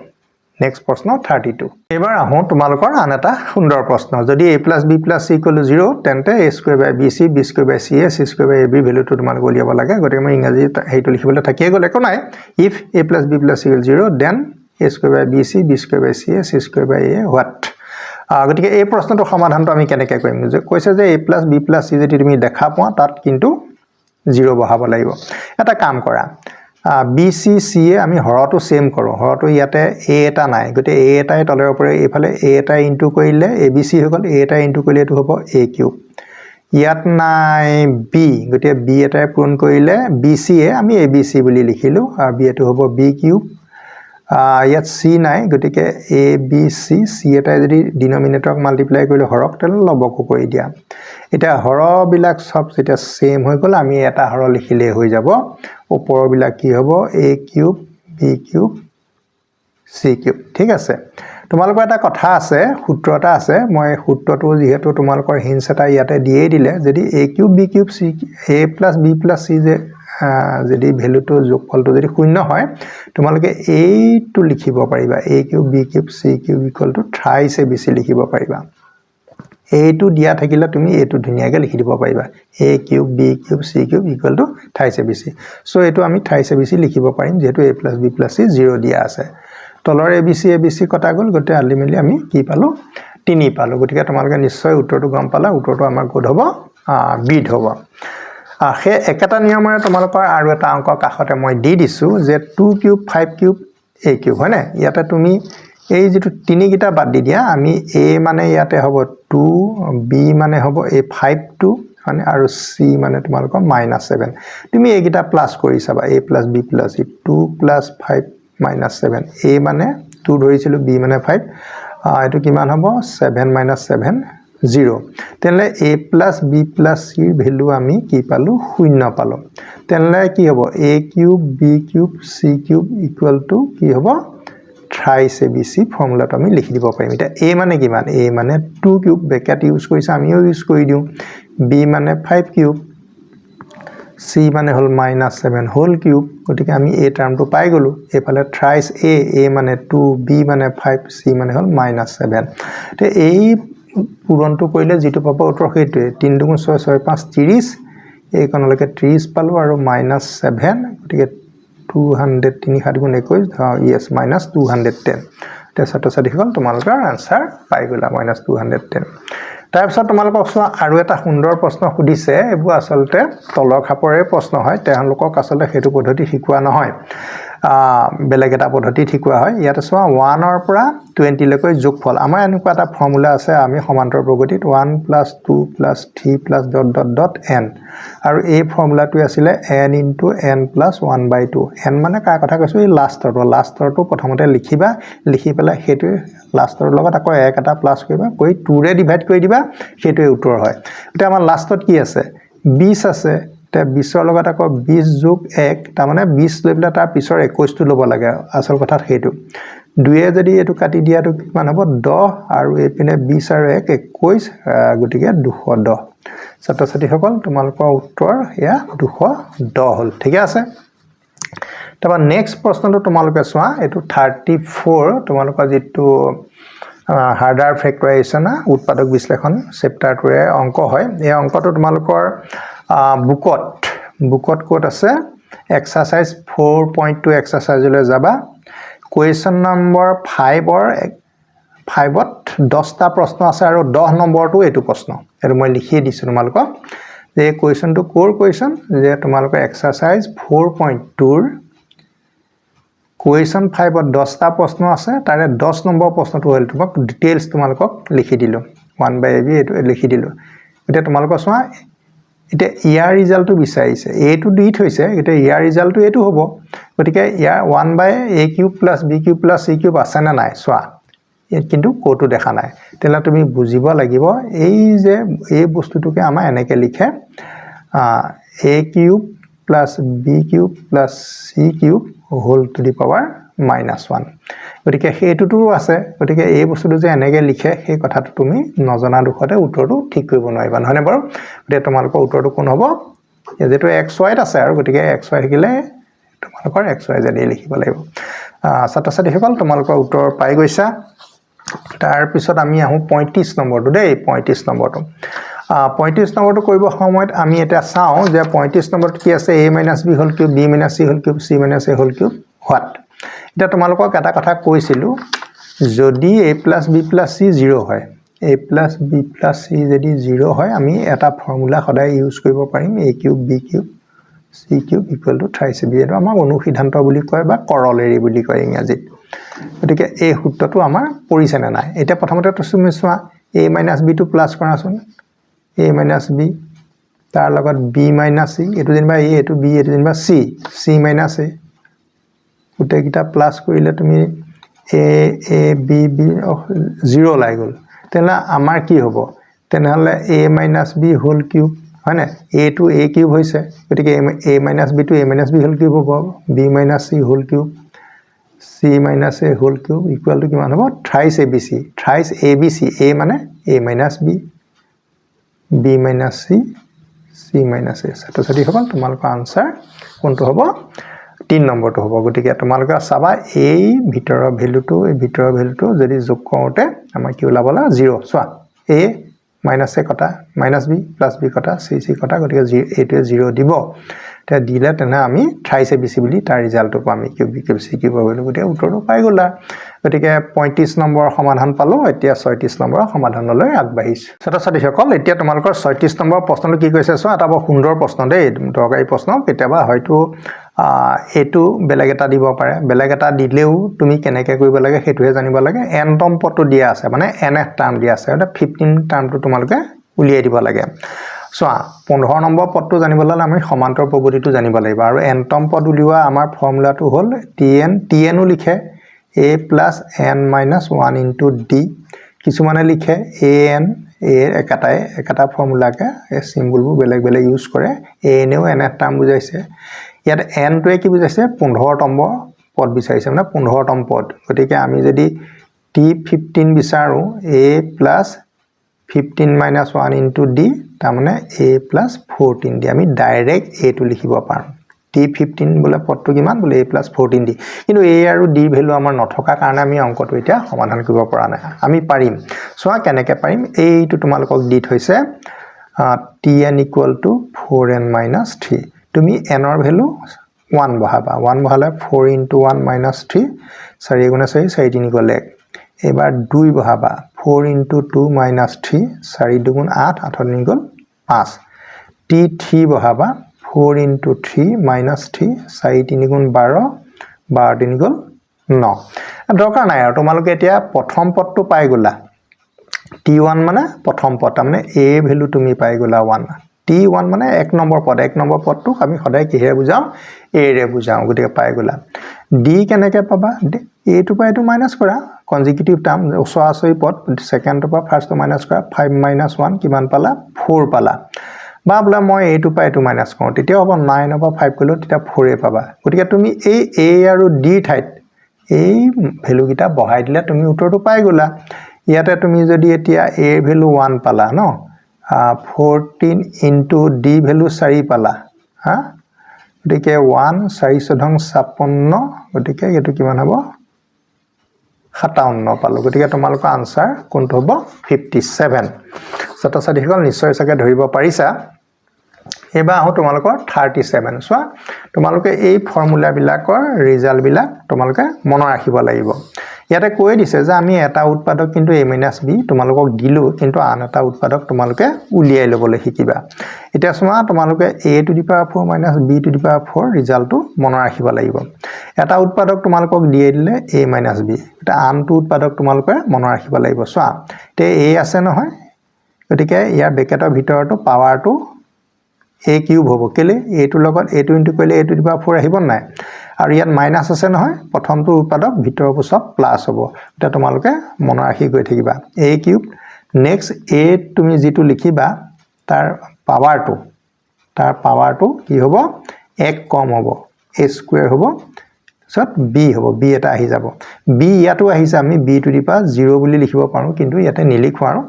নেক্সট প্ৰশ্ন 32 এবাৰ আহো তোমালোকৰ আন এটা সুন্দৰ প্ৰশ্ন যদি a + b + c = 0 তেন্তে a² / bc b² / c c² / ab ভ্যালুটো তোমালোক উলিয়াব লাগে গতিকে মই ইংৰাজী হেইটো লিখিবলৈ থাকিয়ে গ'ল একো নাই if a + b + c = 0 then a² / bc b² / c c² / a what গতিকে এই প্ৰশ্নটো সমাধানটো আমি কেনেকৈ কৰিম যে কৈছে যে a + b + c যদি তুমি দেখা পোৱা তাত কিন্তু 0 বহাব লাগিব এটা কাম কৰা BC CA আমি হৰটো সেম কৰো হৰটো ইয়াতে a এটা নাই গতে a এটাই তলৰ ওপৰে এফালে a এটা ইনটু কৰিলে ABC হৈ গল a এটা ইনটু কৰিলে এটো হ'ব a³ ইয়াত নাই b গতে b এটাই পূৰণ কৰিলে BC এ আমি ABC বুলি লিখিলো আৰু b এটো হ'ব b³ ইয়াত c নাই গতিকে ABC c এটাই যদি ডিনোমিনেটৰক মাল্টিপ্লাই কৰিলে হৰক তেল লবক কৰি দিয়া এটা হৰ বিলাক সব যেটা সেম হৈ গল আমি এটা হৰ লিখিলে হৈ যাব ওপৰৰ বিলাক কি হ'ব a³ b³ c³ ঠিক আছে তোমালোকৰ এটা কথা আছে সূত্ৰ এটা আছে মই সূত্ৰটো যেহেতু তোমালোকৰ হিন্স এটা ইয়াতে দিয়ে দিলে যদি a³ b³ c a + b + c যে যদি ভ্যালুটো যোগফলটো যদি শূন্য হয় তোমালোকে এইটো লিখিব পাৰিবা a³ b³ c³ = thrice abc লিখিব পাৰিবা এইটো দিয়া থাকিলে তুমি এইটো ধুনিয়াকৈ লিখি দিব পাৰিবা a³ b³ c³ = thrice abc so এইটো আমি thrice abc লিখিব পাৰিম যেহেতু a + b + c 0 দিয়া আছে তলৰ abc কটা গল গতে আল্টিমেটলি আমি কি পালো 3 পালো গতিকে তোমালোকে নিশ্চয় উত্তৰটো গম পালা উত্তৰটো আমাৰ কোড হ'ব বিট হ'ব আহে একেটা নিয়মৰে তোমালোকৰ আৰু এটা অংক কাখতে মই দি দিছো যে 2³ 5³ a³ হয়নে ইয়াতে তুমি এই যেটো 3 গিটা বাদ দি দিয়া আমি a মানে ইয়াতে হ'ব 2 b মানে হ'ব a 5 মানে আৰু c মানে তোমালোকৰ -7 তুমি এই গিটা প্লাস কৰি চাবা a + b + c 2 + 5 -7 a মানে 2 ধৰিছিলো b মানে 5 এটো কিমান হ'ব 7 - 7 0 তেনলে a + b + c ৰ ভ্যালু আমি কি পালো শূন্য পালো তেনলে কি হ'ব a³ b³ c³ = কি হ'ব thrice abc ফৰ্মুলাটো আমি লিখি দিব পাৰিম এটা a মানে কিমান a মানে 2³ ব্ৰেকেট ইউজ কৰিছে আমিও ইউজ কৰি দিও b মানে 5³ c মানে হল -7 হোল কিউব গতিকে আমি a টার্মটো পাই গলো এফালে থ্ৰাইস a মানে 2 b মানে 5 c মানে হল -7 তে এই পূৰণটো কৰিলে যেটো পাব উত্তৰ সেইটোৱে 3 2 6 6 5 30 এই কোনলৈকে 30 পালো আৰু -7 গতিকে 200 3 7 গুণ 21 yes -210 তে ছাত্ৰ-ছাত্ৰী হল তোমালোকৰ আনসাৰ পাই গলা -210 তাৰপিছত তোমালোকক আৰু এটা সুন্দৰ প্ৰশ্ন সুধিছে এবোৰ আসলতে তলৰ খাপৰে প্ৰশ্ন হয় তেওঁলোকক আসলতে হেতু পদ্ধতি শিকোৱা নহয় বেলেগ এটা পদ্ধতি শিকোৱা হয় ইয়াতে চোৱা 1 ৰ পৰা 20 লৈকে যোগফল আমাৰ এনেকুৱা এটা ফৰ্মুলা আছে আমি সমান্তৰ প্ৰগতিত 1 + 2 + 3 + ... n আৰু এই ফৰ্মুলাটো আছিল n * n + 1/2 n মানে কাৰ কথা কৈছো এই লাষ্টৰটো প্ৰথমতে লিখিবা লিখি পেলাই হেতু লাষ্টৰ লগত আকৌ এক এটা প্লাস কৰিবা কৈ 2 ৰে ডিভাইড কৰি দিবা হেতুৱে উত্তৰ হয় এটা আমাৰ লাষ্টত কি আছে 20 আছে তে 20 ৰ লগত আকৌ 20 + 1 তাৰ মানে 20 লৈ পেলাই তাৰ পিছৰ 21 টো ল'ব লাগে আসল কথা হেতু 2 এ যদি এটো কাটি দিয়াটো কিমান হ'ব 10 আৰু এপিনে 20 আৰু 1 21 গটিকে 210 ছাত্ৰ-ছাত্ৰী সকল তোমালোকৰ উত্তৰ ইয়া 210 হল ঠিক আছে তবা নেক্সট প্ৰশ্নটো তোমালোকে চোৱা এটো 34 তোমালোকৰ যেটো হাৰ্ডাৰ ফেক্টৰাইজেশ্যন উৎপাদক বিশ্লেষণ চেপ্টাৰটোৰে অংক হয় এই অংকটো তোমালোকৰ বুকত কোড আছে এক্সাৰসাইজ 4.2 এক্সাৰসাইজলৈ যাবা কোৱেশ্চন নম্বৰ 5ত 10টা প্ৰশ্ন আছে আৰু 10 নম্বৰটো এটো প্ৰশ্ন এটো মই লিখি দিছো তোমালোকক যে কোৱেশ্চনটো কোৰ কোৱেশ্চন যে তোমালোকৰ এক্সাৰসাইজ 4.2 ৰ কোৱেশ্চন 5ত 10টা প্ৰশ্ন আছে তাৰে 10 নম্বৰ প্ৰশ্নটো হ'ল তোমাক ডিটেইলছ তোমালোকক লিখি দিলো 1/ab এটো লিখি দিলো এটা তোমালোকক চোৱা এটা ইয়াৰ ৰিজাল্টটো বিচাৰিছে এটো দি থৈছে এটা ইয়াৰ ৰিজাল্টটো এটো হ'ব গতিকে ইয়াৰ 1/a³ + b³ + c³ আছে না নাই চোৱা কিন্তু কোটো দেখা নাই তেলা তুমি বুজিব লাগিব এই যে এই বস্তুটোকে আমাৰ এনেকে লিখে a³ + b³ + c³ whole to the power -1 গতিকে হেতুটো আছে গতিকে এই বস্তুটো যে এনেকে লিখে সেই কথাটো তুমি নজনা দুখতে উত্তৰটো ঠিক কৰিব নোৱাৰিবা নহনে বাৰু গতিকে তোমালোকৰ উত্তৰটো কোন হ'ব যেটো xy আছে আৰু গতিকে xy থাকিলে তোমালোকৰ xy যদি লিখিব লাগিব ছাত্ৰ-ছাত্ৰী সকল তোমালোকৰ উত্তৰ পাই গৈছা তাৰ পিছত আমি আহো 35 নম্বৰটো দেই 35 নম্বৰটো 35 নম্বৰটো কৰিব সময়ত আমি এটা চাও যে 35 নম্বৰত কি আছে a - b whole cube b - c whole cube c - a whole cube what এটা তোমালোকক এটা কথা কৈছিলো যদি a + b + c 0 হয় a + b + c যদি 0 হয় আমি এটা ফৰ্মুলা সদায় ইউজ কৰিব পাৰিম a³ b³ c³ = থ্ৰাইস b এটো আমাৰ অনুসিদ্ধান্ত বুলি কয় বা কৰলেৰী বুলি কয় ইংৰাজীত গতিকে এই সূত্ৰটো আমাৰ পৰিছে না নাই এটা প্ৰথমতে তুমি চোৱা a - b টো প্লাস কৰাচোন a - b তাৰ লগত b - c এটো যেনিবা a এটো b এটো যেনিবা c c - a উটেকিটা প্লাস কৰিলে তুমি a b 0 লাই গল তেলা আমাৰ কি হ'ব তেনেহলে a - b হোল কিউব হয়নে a টো a³ হৈছে গতিকে a - b টো a - b হোল কিউব হ'ব b - c whole cube c - a whole cube equal to কিমান হ'ব থ্ৰাইস abc থ্ৰাইস abc a মানে a - b b - c c - a ছাত্ৰ-ছাত্ৰী সকল তোমালোকৰ আনসাৰ কোনটো হ'ব 3 নম্বৰটো হ'ব গতিকে তোমালোকে চাবা এই ভিতৰৰ ভ্যালুটো যদি যোগ কৰোতে আমাৰ কি ওলাবলা 0 চোৱা a - a কটা -b + b কটা c কটা গতিকে এটোৱে 0 দিব তে দিলে তেনে আমি থ্ৰাইস abc বুলি তাৰ ৰিজাল্টটো পাম কিউব b³ c³ বুলি গতিকে উত্তৰটো পাই গলা গতিকে 35 নম্বৰ সমাধান পালো এতিয়া 36 নম্বৰ সমাধানলৈ আগবাঢ়িছো ছাত্ৰ-ছাত্ৰী সকল এতিয়া তোমালোকৰ 36 নম্বৰ প্ৰশ্নটো কি কৈছে চোৱা এটা বৰ সুন্দৰ প্ৰশ্ন দেই দৰকাৰী প্ৰশ্ন কেতিয়াবা হয়তো এটো বেলেগ এটা দিব পাৰে বেলেগ এটা দিলেও তুমি কেনেকৈ কৰিব লাগে হেতুহে জানিব লাগে n তম পদটো দিয়া আছে মানে nth টাৰ্ম দিয়া আছে এটা 15 টাৰ্মটো তোমালোকে উলিয়াই দিব লাগে চোৱা 15 নম্বৰ পদটো জানিব লাগে আমি সমান্তৰ প্ৰগতিটো জানিব লাগিব আৰু n তম পদ উলিওৱা আমাৰ ফৰ্মুলাটো হ'ল tn ও লিখে a + n - 1 * d কিছুমানে লিখে an একাটা ফৰ্মুলাকে এই সিম্বলবোৰ বেলেগ বেলেগ ইউজ কৰে an ও nth টাৰ্ম বুজাইছে ইয়াত n টোৱে কি বুজাইছে 15 তম পদ বিচাৰিছে মানে 15 তম পদ গতিকে আমি যদি t15 বিচাৰো a + 15 minus 1 into d তাৰমানে a plus 14 d আমি ডাইৰেক্ট a টো লিখিব পাৰোঁ d 15 বলে পদটো কিমান বলে a plus 14 d কিন্তু a আৰু d ভ্যালু আমাৰ নথকা কাৰণে আমি অংকটো এতিয়া সমাধান কৰিব পৰা নাই আমি পাৰিম সোৱা কেনেকৈ পাৰিম এইটো তোমালোকক দি থৈছে tn equal to 4n minus 3 তুমি n ৰ ভ্যালু 1 বহাবা 1 বহালে 4 into 1 minus 3 4 গুণে 4 4 3 গলে এবাৰ 2 বহাবা 4 into 2 minus 3 4 2 গুণ 8 8 3 গল 5 t3 বহাবা 4 into 3 minus 3 4 3 গুণ 12 12 3 গল 9 দৰকাৰ নাই আৰু তোমালোকে এতিয়া প্ৰথম পদটো পাই গলা t1 মানে প্ৰথম পদ মানে a ভ্যালু তুমি পাই গলা 1 t1 মানে এক নম্বৰ পদটো আমি সদায় কিহে বুজাম a ৰে বুজাম গতিকে পাই গলা d কেনেকৈ পাবা a টো পাই টো মাইনাস কৰা কনজিকিউটিভ টাৰ্ম ওচৰাচৰি পদ সেকেন্ড পৰা ফাৰ্স্ট মাইনাস কৰা 5 minus 1 কিমান পালা 4 পালা বা বলা মই a টো পাই টো মাইনাস কৰোঁ তেতিয়া হ'ব 9 পৰা 5 গলো তেতিয়া 4 এ পাবা গতিকে তুমি এই a আৰু d ঠাইত এই ভ্যালু কিটা বহাই দিলে তুমি উত্তৰটো পাই গলা ইয়াতে তুমি যদি এতিয়া a ভ্যালু 1 পালা ন 14 into d ভ্যালু 4 পালা হা গতিকে 1 4 সধং 56 গতিকে এটো কিমান হ'ব 57 পালো গতিকে তোমালোকৰ আনসাৰ কোনটো হ'ব 57 ছাত্ৰ-ছাত্ৰীসকল নিশ্চয় চাগে ধৰিব পাৰিছা এবা আহো তোমালোকৰ 37 সোৱা তোমালোকে এই ফৰ্মুলা বিলাকৰ ৰিজাল্ট বিলাক তোমালোকে মনত ৰাখিব লাগিব ইয়াতে কৈ দিছে যে আমি এটা উৎপাদক কিন্তু a - b তোমালোকক দিলো কিন্তু আন এটা উৎপাদক তোমালোকে উলিয়াই লবলৈ শিকিবা এটা সোৱা তোমালোকে a to the power 4 - b to the power 4 ৰিজাল্টটো মনত ৰাখিব লাগিব এটা উৎপাদক তোমালোকক দিয়ে দিলে a - b এটা আনটো উৎপাদক তোমালোকে মনত ৰাখিব লাগিব সোৱা তে a আছে নহয় গতিকে ইয়াৰ ব্ৰেকেটৰ ভিতৰটো পাৱাৰটো a কিউব হ'ব কেলে a টোৰ লগত a টো ইনটু কৰিলে a to the power 4 আহিব নাই আৰু ইয়াত মাইনাস আছে নহয় প্ৰথমটো উৎপাদক ভিতৰৰ পুছক প্লাস হ'ব এটা তোমালোকে মনত ৰাখি গৈ থাকিবা a কিউব নেক্সট a তুমি যেটো লিখিবা তাৰ পাৱাৰটো কি হ'ব 1 কম হ'ব a স্কয়াৰ হ'ব সত b হ'ব b এটা আহি যাব b ইয়াতো আহিছে আমি b to the power 0 বুলি লিখিব পাৰো কিন্তু ইয়াতে নিলিখো আৰু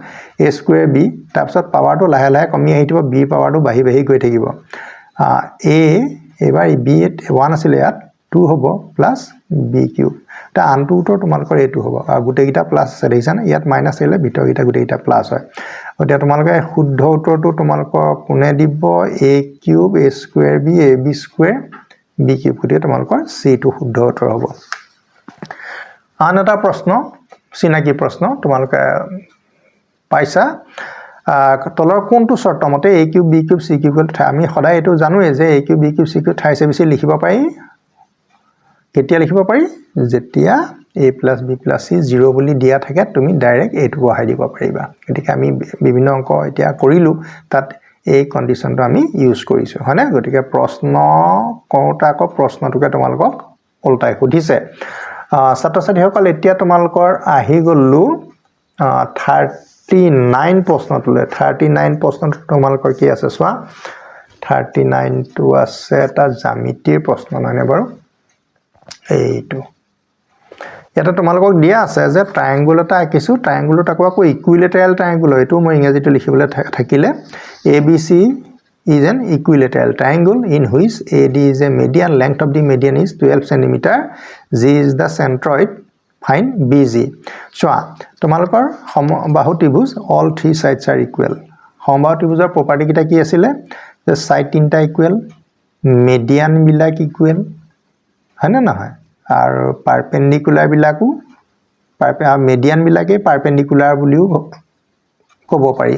a স্কয়াৰ b তাৰপিছত পাৱাৰটো লাহে লাহে কমি আহিব b পাৱাৰটো বাঢ়ি বাঢ়ি গৈ থাকিব a এবাৰ b 1 আছিল ইয়াত 2 হ'ব প্লাস b কিউব তা আনটো উত্তৰ তোমালোকৰ এটো হ'ব আৰু গুটেকিটা প্লাস আছে দেখিছানে ইয়াত মাইনাস আহিলে ভিতৰকিটা গুটেকিটা প্লাস হয় এতিয়া তোমালোকে শুদ্ধ উত্তৰটো তোমালোকৰ কোনে দিব a cube a square b a b square b cube গতিকে তোমালোকৰ c টো শুদ্ধ উত্তৰ হ'ব আন এটা প্ৰশ্ন চিনাকি প্ৰশ্ন তোমালোকে পাইছা তলৰ কোনটো শৰ্ত মতে a cube b cube c cube আমি সদায় এটো জানোৱে যে a cube b cube c cube ঠাইছে বেছি লিখিব পাৰি কেতিয়া লিখিব পাৰি যেতিয়া a + b + c 0 বুলি দিয়া থাকে তুমি ডাইৰেক্ট a টো বহাই দিব পাৰিবা গতিকে আমি বিভিন্ন অংক এতিয়া কৰিলো তাত এই কন্ডিশনটো আমি ইউজ কৰিছো হয়নে গতিকে প্ৰশ্ন কওঁতাক প্ৰশ্নটোকে তোমালোকক উল্টাই সুধিছে ছাত্ৰ-ছাত্ৰীসকল এতিয়া তোমালোকৰ আহি গলো 39 প্ৰশ্নটোলে 39 প্ৰশ্নটো তোমালোকৰ কি আছে সোৱা 39 টো আছে এটা জ্যামিতিৰ প্ৰশ্ন নহনে বাৰু এইটো এটা তোমালোকক দিয়া আছে যে ট্ৰায়াঙ্গল এটা আঁকিছো ট্ৰায়াঙ্গলটো আকৌ ইকুইলেটাৰেল ট্ৰায়াঙ্গল এটো মই ইংৰাজীটো লিখিবলৈ থাকিলে ABC is an equilateral triangle in which AD is a median length of the median is 12 cm G is the centroid find BG so তোমালোকৰ সমবাহু ত্ৰিভুজ all three sides are equal সমবাহু ত্ৰিভুজৰ প্ৰপাৰ্টি কিটা কি আছিল যে সাইড তিনটা equal median বিলাক equal হয়নে নহয় আৰু পাৰপেন্ডিকুলাৰ বিলাকো মিডিয়ান বিলাকে পাৰপেন্ডিকুলাৰ বুলিও ক'ব পাৰি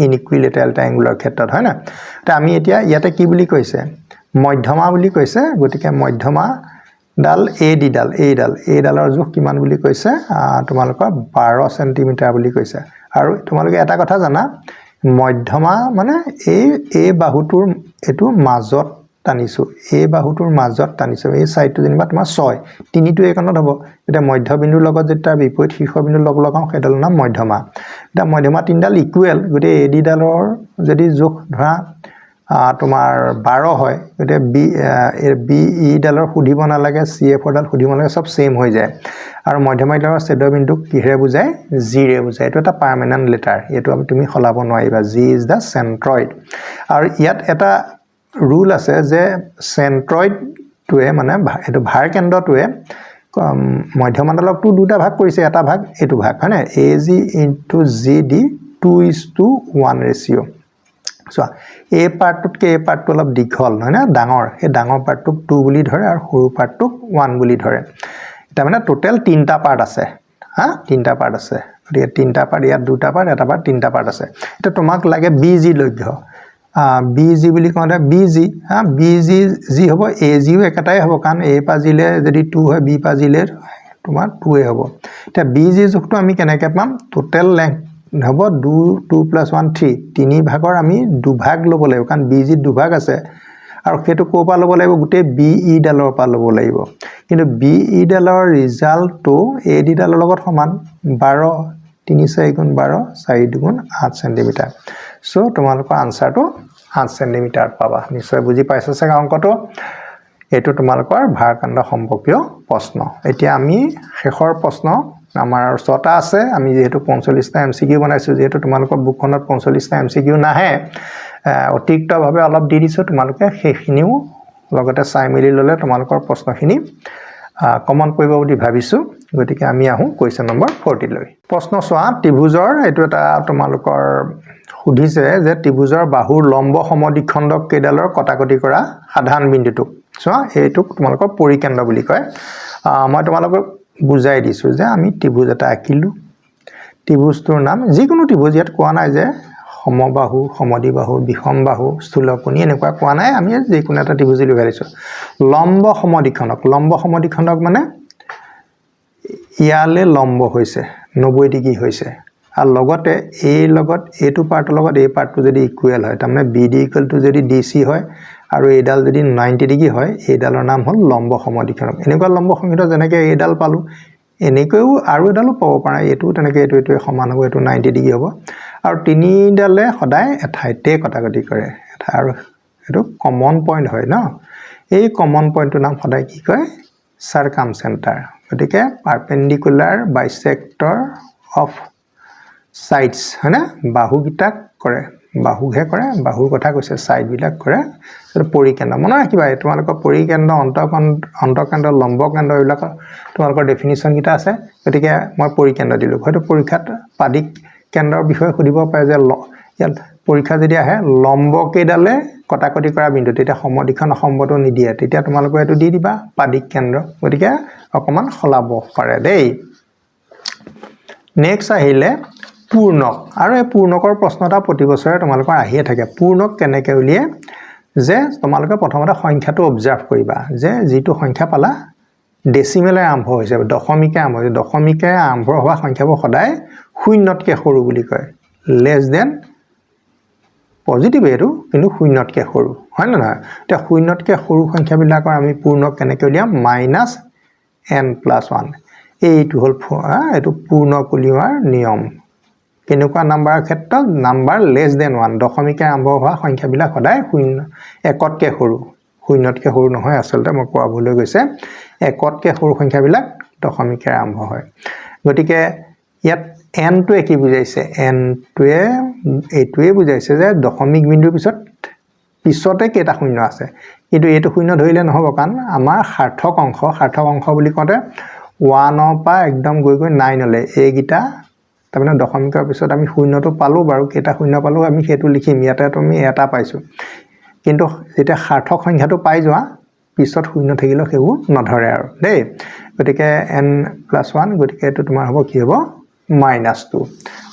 ইনইকুইলেটাৰেল ট্ৰায়াঙ্গলৰ ক্ষেত্ৰত হয় না তে আমি এতিয়া ইয়াতে কি বুলি কৈছে মধ্যমা বুলি কৈছে গতিকে মধ্যমা ডাল এ ডালৰ জোখ কিমান বুলি কৈছে তোমালোকৰ 12 cm বুলি কৈছে আৰু তোমালোকে এটা কথা জানা মধ্যমা মানে এই বাহুটোৰ এটো মাজত টানিছো এই বাহুটোৰ মাজত টানিছো এই সাইডটো যেনিবা তোমাৰ 6 তিনিটো একনত হ'ব এটা মধ্যবিন্দুৰ লগত যেটা বিপৰীত শীৰ্ষবিন্দু লগ লগাও সেইডাল নাম মধ্যমা এটা মধ্যমা তিনডাল ইকুৱেল গতে এডি ডালৰ যদি জোখ ধৰা তোমাৰ 12 হয় গতিকে বি ইডালৰ সুধিব নালাগে CF-ডাল সুধিব নালাগে সব সেম হৈ যায় আৰু মধ্যমাইডালৰ ছেদৰ বিন্দুক কিহেৰে বুজায় জিৰে বুজায় এইটো এটা পাৰ্মানেন্ট লেটাৰ এইটো তুমি সলাব নোৱাৰিবা জি ইজ দা সেন্ট্ৰইড আৰু ইয়াত এটা ৰুল আছে যে সেন্ট্ৰইডটোৱে মানে এইটো ভাৰ কেন্দ্ৰটোৱে মধ্যমাণ্ডলকটো দুটা ভাগ কৰিছে এটা ভাগ এইটো ভাগ হয়নে AG into GD 2:1 ৰেচিও চোৱা এই পাৰ্টটোতকৈ এই পাৰ্টটো অলপ দীঘল নহয় না ডাঙৰ সেই ডাঙৰ পাৰ্টটোক 2 বুলি ধৰে আৰু সৰু পাৰ্টটোক 1 বুলি ধৰে এটা মানে টোটেল 3টা পাৰ্ট আছে হা 3টা পাৰ্ট আছে গতিকে 3টা পাৰ্ট ইয়াত দুটা পাৰ্ট এটা পাৰ্ট 3টা পাৰ্ট আছে এটা তোমাক লাগে BG লক্ষ্য BG বুলি কওঁতে BG হা BG জি হ'ব AGও একেটাই হ'ব কাৰণ A পা জিলে যদি 2 হয় B পা জিলে তোমাৰ 2 হ'ব এটা BG জোখটো আমি কেনেকৈ পাম টোটেল লেংথ হ'ব 2 + 1 3 তিনি ভাগৰ আমি দুভাগ ল'ব লাগিব কাৰণ BG দুভাগ আছে আৰু সেইটো কোৰ পৰা ল'ব লাগিব গোটেই BE ডালৰ পৰা ল'ব লাগিব কিন্তু BE ডালৰ ৰিজাল্টটো AD ডালৰ লগত সমান 12 3 4 * 12 4 2 8 সেন্টিমিটাৰ সো তোমালোকৰ আনসাৰটো 8 সেন্টিমিটাৰ পাবা নিশ্চয় বুজি পাইছা চাগে অংকটো এটো তোমালোকৰ ভাৰকাণ্ড সম্পৰ্কীয় প্ৰশ্ন এতিয়া আমি শেষৰ প্ৰশ্ন আমাৰ 6টা আছে আমি যেহেতু 45টা MCQ বনাইছো যেহেতু তোমালোকৰ বুকখনত 45টা MCQ নাহে অতিৰিক্তভাৱে অলপ দি দিছো তোমালোকে সেইখিনিও লগতে চাই মেলি ললে তোমালোকৰ প্ৰশ্নখিনি কমন পৰিব বুলি ভাবিছো গতিকে আমি আহো কোৱেশ্চন নম্বৰ 40 লৈ প্ৰশ্ন চোৱা ত্ৰিভুজৰ এটো এটা তোমালোকৰ সুধিছে যে ত্ৰিভুজৰ বাহুৰ লম্ব সমদ্বিখণ্ডক কেইডালৰ কটাকটি কৰা সাধাৰণ বিন্দুটো চোৱা এইটোক তোমালোকৰ পৰিকেন্দ্ৰ বুলি কয় মই তোমালোকক বুজাই দিছো যে আমি ত্ৰিভুজ এটা আঁকিলো ত্ৰিভুজটোৰ নাম যিকোনো ত্ৰিভুজ ইয়াত কোৱা নাই যে সমবাহু সমদ্বিবাহু বিষমবাহু স্থূলকোণী এনেকুৱা কোৱা নাই আমি যিকোনো এটা ত্ৰিভুজ লৈ ভাবিছো লম্ব সমদ্বিখণ্ডক মানে ইয়ালে লম্ব হৈছে 90 ডিগ্ৰী হৈছে আৰু লগতে এই লগত এইটো পাৰ্টৰ লগত এই পাৰ্টটো যদি ইকুৱেল হয় তাৰমানে BD = যদি DC হয় আৰু এইডাল যদি 90 ডিগ্ৰী হয় এইডালৰ নাম হ'ল লম্ব সমদ্বিখণ্ডক এনেকুৱা লম্ব সমদ্বিখণ্ডক যেনেকৈ এইডাল পালো এনেকৈও আৰু এডালো পাব পাৰা এইটো তেনেকৈ এইটো সমান হ'ব এইটো 90 ডিগ্ৰী হ'ব আৰু তিনিডালে সদায় এঠাইতে কটাকটি কৰে আৰু এইটো কমন পইণ্ট হয় ন এই কমন পইণ্টৰ নাম সদায় কি কয় সাৰ্কামচেন্টাৰ গতিকে পাৰপেন্ডিকুলাৰ বাইসেক্টৰ অফ সাইডস হয়নে বাহুগিটাক কৰে বাহুহে কৰে বাহুৰ কথা কৈছে সাইড বিলাক কৰে এটা পৰিকেন্দ্ৰ মনত ৰাখিবা তোমালোকৰ পৰিকেন্দ্ৰ অন্তঃকেন্দ্ৰ লম্বকেন্দ্ৰ এইবিলাক তোমালোকৰ ডেফিনিশন কিটা আছে গতিকে মই পৰিকেন্দ্ৰ দিলো হয়তো পৰীক্ষাত পাদিক কেন্দ্ৰৰ বিষয়ে সুধিব পাৰে যে ইয়াত পৰীক্ষা যদি আহে লম্ব কেইডালে কটাকটি কৰা বিন্দু তেতিয়া সমদ্বিখণ্ড সম্বটো নিদিয়ে তেতিয়া তোমালোকে এটো দি দিবা পাদিক কেন্দ্ৰ গতিকে অকমান খলাব পাৰে দেই নেক্সট আহিলে পূৰ্ণক আৰু এই পূৰ্ণকৰ প্ৰশ্ন এটা প্ৰতি বছৰে তোমালোকৰ আহিয়ে থাকে পূৰ্ণক কেনেকৈ উলিয়ে যে তোমালোকে প্ৰথমতে সংখ্যাটো অবজাৰ্ভ কৰিবা যে যিটো সংখ্যা পালা ডেসিমেলে আৰম্ভ হৈছে দশমিকে আৰম্ভ হৈছে দশমিকে আৰম্ভ হোৱা সংখ্যাবোৰ সদায় শূন্যতকৈ সৰু বুলি কয় লেছ দেন পজিটিভ এটো কিন্তু শূন্যতকৈ সৰু হয় না নহয় তে শূন্যতকৈ সৰু সংখ্যাবিলাকৰ আমি পূৰ্ণক কেনেকৈ উলিয়াম -n+1 এইটো হ'ল এটো পূৰ্ণক উলিওৱাৰ নিয়ম কেনেকুৱা নাম্বাৰৰ ক্ষেত্ৰত নাম্বাৰ লেছ দেন 1 দশমিকে আৰম্ভ হোৱা সংখ্যাবিলাক সদায় শূন্য একতকৈ সৰু শূন্যতকৈ সৰু নহয় আসলতে মই কোৱা ভুল হৈ গৈছে একতকৈ সৰু সংখ্যাবিলাক দশমিকে আৰম্ভ হয় গতিকে ইয়াত n টোৱে কি বুজাইছে n টোৱে এইটোৱে বুজাইছে যে দশমিক বিন্দুৰ পিছতে কেইটা শূন্য আছে কিন্তু এইটো শূন্য ধৰিলে নহব কাৰণ আমাৰ সাৰ্থক অংশ বুলি কওঁতে 1 ৰ পৰা একদম গৈ 9 লৈ এইগিটা তাৰমানে দশমিকৰ পিছত আমি শূন্যটো পালো বাৰু কেইটা শূন্য পালো আমি সেইটো লিখিম ইয়াতে তুমি এটা পাইছো কিন্তু যেতিয়া সাৰ্থক সংখ্যাটো পাই যোৱা পিছত শূন্য থাকিলেও হেউ নধৰে আৰু দেই গতিকে n+1 গতিকে এটো তোমাৰ হ'ব কি হ'ব -2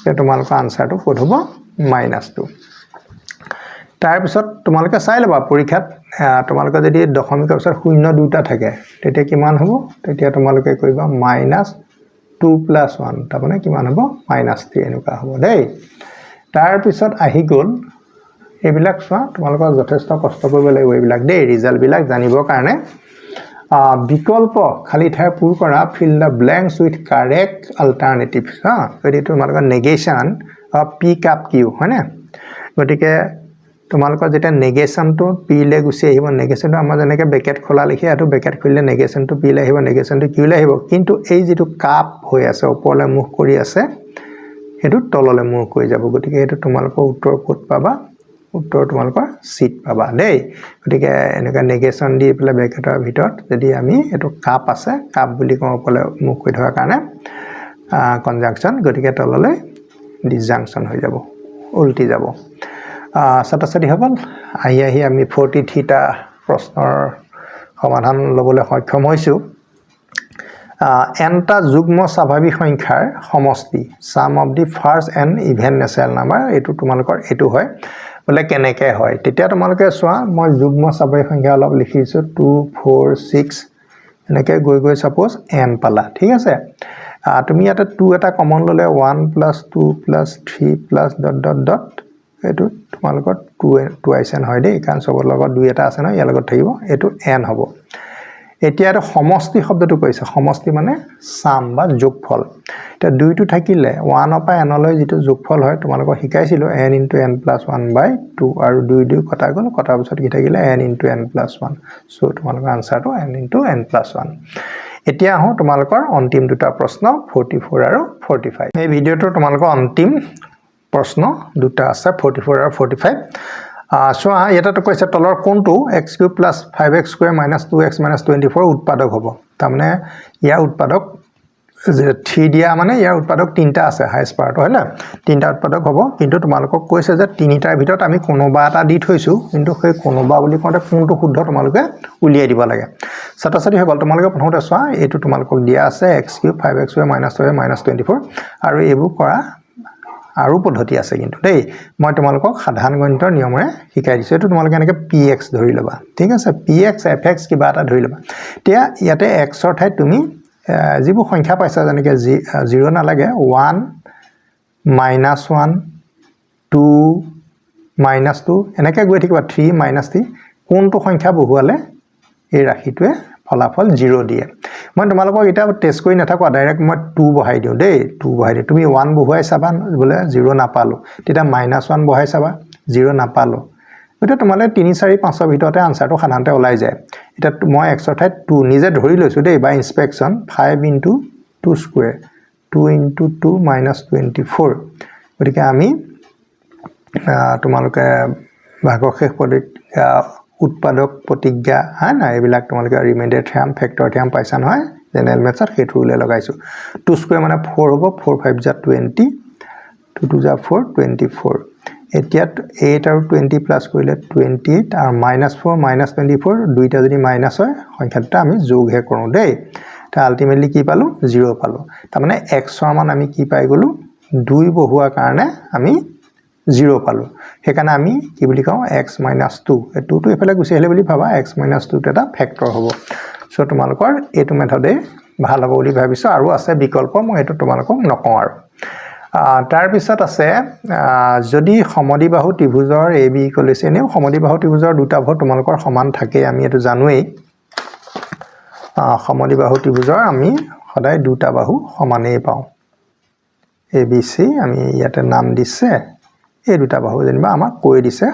এ তোমালোকৰ আনসাৰটো ক'ত হ'ব -2 তাৰ পিছত তোমালোকে চাই লবা পৰীক্ষাত তোমালোকে যদি দশমিকৰ পিছত শূন্য দুটা থাকে তেতিয়া কিমান হ'ব তেতিয়া তোমালোকে কৰিবা -2+1 তাৰমানে কিমান হ'ব -3 এনেকুৱা হ'ব দেই তাৰ পিছত আহি গ'ল এইবিলাক চোৱা তোমালোকৰ যথেষ্ট কষ্ট কৰিব লাগিব এইবিলাক দেই ৰিজাল্ট বিলাক জানিবৰ কাৰণে বিকল্প খালি ঠাই পূৰ কৰা fill the blanks with correct alternatives গতিকে তোমালোকৰ negation of p cap q হয়নে গতিকে তোমালোকৰ যেতিয়া নেগেশ্যনটো পিলে গুচি আহিব নেগেশ্যনটো আমাৰ যেনেকৈ ব্ৰেকেট খোলা লিখি এটো ব্ৰেকেট খুলিলে নেগেশ্যনটো পিলে আহিব নেগেশ্যনটো কিউলে আহিব কিন্তু এই যেটো কাপ হৈ আছে ওপৰলৈ মুখ কৰি আছে হেতু তললৈ মুখ কৰি যাব গতিকে হেতু তোমালোকৰ উত্তৰ ক'ত পাবা উত্তৰ তোমালোকৰ সিট পাবা দেই গতিকে এনেকা নেগেশ্যন দি পেলে ব্ৰেকেটৰ ভিতৰত যদি আমি এটো কাপ আছে কাপ বুলি কওঁ ওপৰলৈ মুখ কৰি থকাৰ কাৰণে কনজাংশন গতিকে তললৈ ডিসজাংশন হৈ যাব উল্টি যাব ছাত্ৰ-ছাত্ৰী সকল আহি আমি 43 টা প্ৰশ্নৰ সমাধান লবলৈ সক্ষম হৈছো এনটা যুগ্ম স্বাভাৱিক সংখ্যাৰ সমষ্টি sum of the first and even natural number এটো তোমালোকৰ এটো হয় বলে কেনেকৈ হয় তেতিয়া তোমালোকে চোৱা মই যুগ্ম স্বাভাৱিক সংখ্যা অলপ লিখিছো 2 4 6 এনেকৈ গৈ সাপোজ n পালা ঠিক আছে তুমি এটা 2 এটা কমন ললে 1 + 2 + 3 .. এটো তোমালোকৰ 2n হয় দেই কাৰণ সবৰ লগত 2 এটা আছে ন ইয়াৰ লগত থাকিব এটো n হ'ব এতিয়া এটা সমষ্টি শব্দটো কৈছে সমষ্টি মানে সাম বা যোগফল এটা 2 টো থাকিলে 1 পৰা n লৈ যেটো যোগফল হয় তোমালোকক শিকাইছিলো n * n + 1/2 আৰু 2 2 কটা গল কটাৰ পিছত কি থাকিলে n * n + 1 সো তোমালোকৰ আনসাৰটো n * n + 1 এতিয়া আহো তোমালোকৰ অন্তিম দুটা প্ৰশ্ন 44 আৰু 45 এই ভিডিওটো তোমালোকৰ অন্তিম প্ৰশ্ন দুটা আছে 44 আৰু 45 সোয়া এটাটো কৈছে তলৰ কোনটো x³ + 5x² - 2x - 24 উৎপাদক হ'ব তাৰমানে ইয়াৰ উৎপাদক 3 দিয়া মানে ইয়াৰ উৎপাদক তিনটা আছে হাইয়েস্ট পাৱাৰটো হয় না তিনটা উৎপাদক হ'ব কিন্তু তোমালোকক কৈছে যে তিনিটাৰ ভিতৰত আমি কোনোবা এটা দি থৈছো কিন্তু সেই কোনোবা বুলি কওঁতে কোনটো শুদ্ধ তোমালোকে উলিয়াই দিব লাগে ছাত্ৰ-ছাত্ৰী সকল তোমালোকে প্ৰথমতে চোৱা এটো তোমালোকক দিয়া আছে x³ 5x² - 2x - 24 আৰু এইবোৰ কৰা আৰু পদ্ধতি আছে কিন্তু দেই মই তোমালোকক সাধাৰণ গণিতৰ নিয়মৰে শিকাই দিছো এটো তোমালোকে এনেকৈ px ধৰি লবা ঠিক আছে px fx কিবা এটা ধৰি লবা এতিয়া ইয়াতে x ৰ ঠাইত তুমি যিবোৰ সংখ্যা পাইছা যেনেকৈ 0 নালাগে 1 -1 2 -2 এনেকৈ গৈ থাকিবা 3 -3 কোনটো সংখ্যা বহুৱালে এই ৰাশিটোৱে ফলাফল 0 দিয়ে মই তোমালোকক এটা টেস্ট কৰি নাথাকো ডাইৰেক্ট মই 2 বহাই দিও দেই 2 বহাই দিও তুমি 1 বহুৱাই চাবা বলে 0 নাপালো তেতিয়া -1 বহাই চাবা 0 নাপালো এটা তোমালে 3 4 5 ৰ ভিতৰতে আনসাৰটো সাধাৰণতে ওলাই যায় এটা মই x ৰ ঠাইত 2 নিজে ধৰি লৈছো দেই বাই ইনস্পেকচন 5 * 2 স্কয়াৰ 2 * 2 - 24 গতিকে আমি তোমালোকে ভাগশেষ পদ্ধতি উৎপাদক প্ৰতিজ্ঞা হয় না এইবিলাক তোমালোকে ৰিমাইন্ডাৰ থিয়ৰম ফেক্টৰ থিয়ৰম পাইছা নহয় জেনেৰেল মেথছত সেইটো উলে লগাইছো 2 স্কয়াৰ মানে 4 হ'ব 4 5 * 20 2 2 * 4 24 এতিয়া 8 আৰু 20 প্লাস কৰিলে 28 আৰু -4 - 24 দুইটা যদি মাইনাস হয় সংখ্যাটা আমি যোগহে কৰো দেই তা আলটিমেটলি কি পালো 0 পালো তাৰ মানে x ৰ মান আমি কি পাই গলো 2 বহুৱাৰ কাৰণে আমি 0 পালো হেকাৰণে আমি কি বুলি কওঁ x - 2 এই 2 টো এফালে গুছি আহিলে বুলি ভাবা x - 2 এটা ফেক্টৰ হ'ব সো তোমালোকৰ এটো মেথডে ভাল হ'ব বুলি ভাবিছো আৰু আছে বিকল্প মই এটো তোমালোকক নকওঁ আৰু তাৰ পিছত আছে যদি সমদ্বিবাহু ত্ৰিভুজৰ AB = এনেও সমদ্বিবাহু ত্ৰিভুজৰ দুটা বাহু তোমালোকৰ সমান থাকে আমি এটো জানোৱেই সমদ্বিবাহু ত্ৰিভুজৰ আমি সদায় দুটা বাহু সমানেই পাওঁ ABC আমি ইয়াতে নাম দিছে এই দুটা বাহু যেনিবা আমাক কৈ দিছে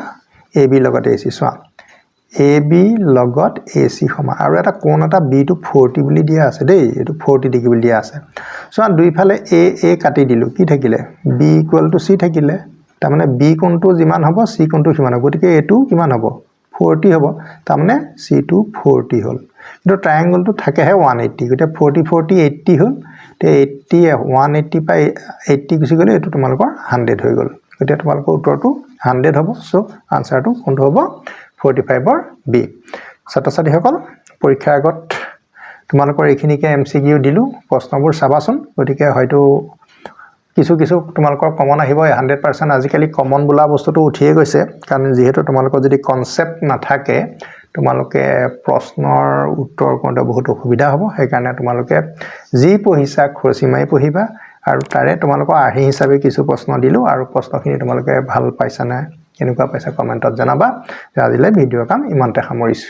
AB লগত AC চোৱা AB লগত AC সমান আৰু এটা কোণ এটা B টো 40 বুলি দিয়া আছে দেই এটো 40 ডিগ্ৰী বুলি দিয়া আছে চোৱা দুইফালে A কাটি দিলো কি থাকিলে B = C থাকিলে তাৰ মানে B কোণটো যিমান হ'ব C কোণটো সিমান হ'ব গতিকে এটো কিমান হ'ব 40 হ'ব তাৰ মানে C টো 40 হ'ল কিন্তু ট্ৰায়াঙ্গলটো থাকেহে 180 গতে 40 40 80 হ'ল তে 80 180 পাই 80 গুছি গলে এটো তোমালোকৰ 100 হৈ গল গতে তোমালোকৰ উত্তৰটো 100 হ'ব সো আনসাৰটো কোনটো হ'ব 45 ৰ B ছাত্ৰ-ছাত্ৰী সকল পৰীক্ষাৰ আগত তোমালোকৰ এইখিনিকে MCQ দিলু প্ৰশ্নবোৰ চাবাচোন গতিকে হয়তো কিছু তোমালোকৰ কমন আহিব 100% আজিকালি কমন বোলা বস্তুটো উঠিয়ে গৈছে কাৰণ যেহেতু তোমালোকৰ যদি কনসেপ্ট নাথাকে তোমালোকে প্ৰশ্নৰ উত্তৰ কোনটা বহুত অসুবিধা হ'ব সেইকাৰণে তোমালোকে যি পঢ়িছা খৰচিমাই পঢ়িবা আৰু তাৰে তোমালোকৰ আহি হিচাপে কিছু প্ৰশ্ন দিলু আৰু প্ৰশ্নখিনি তোমালোকে ভাল পাইছা না কেনেকুৱা পাইছা কমেন্টত জনাবা আজিলৈ ভিডিঅ' কাম ইমানতে সামৰিছো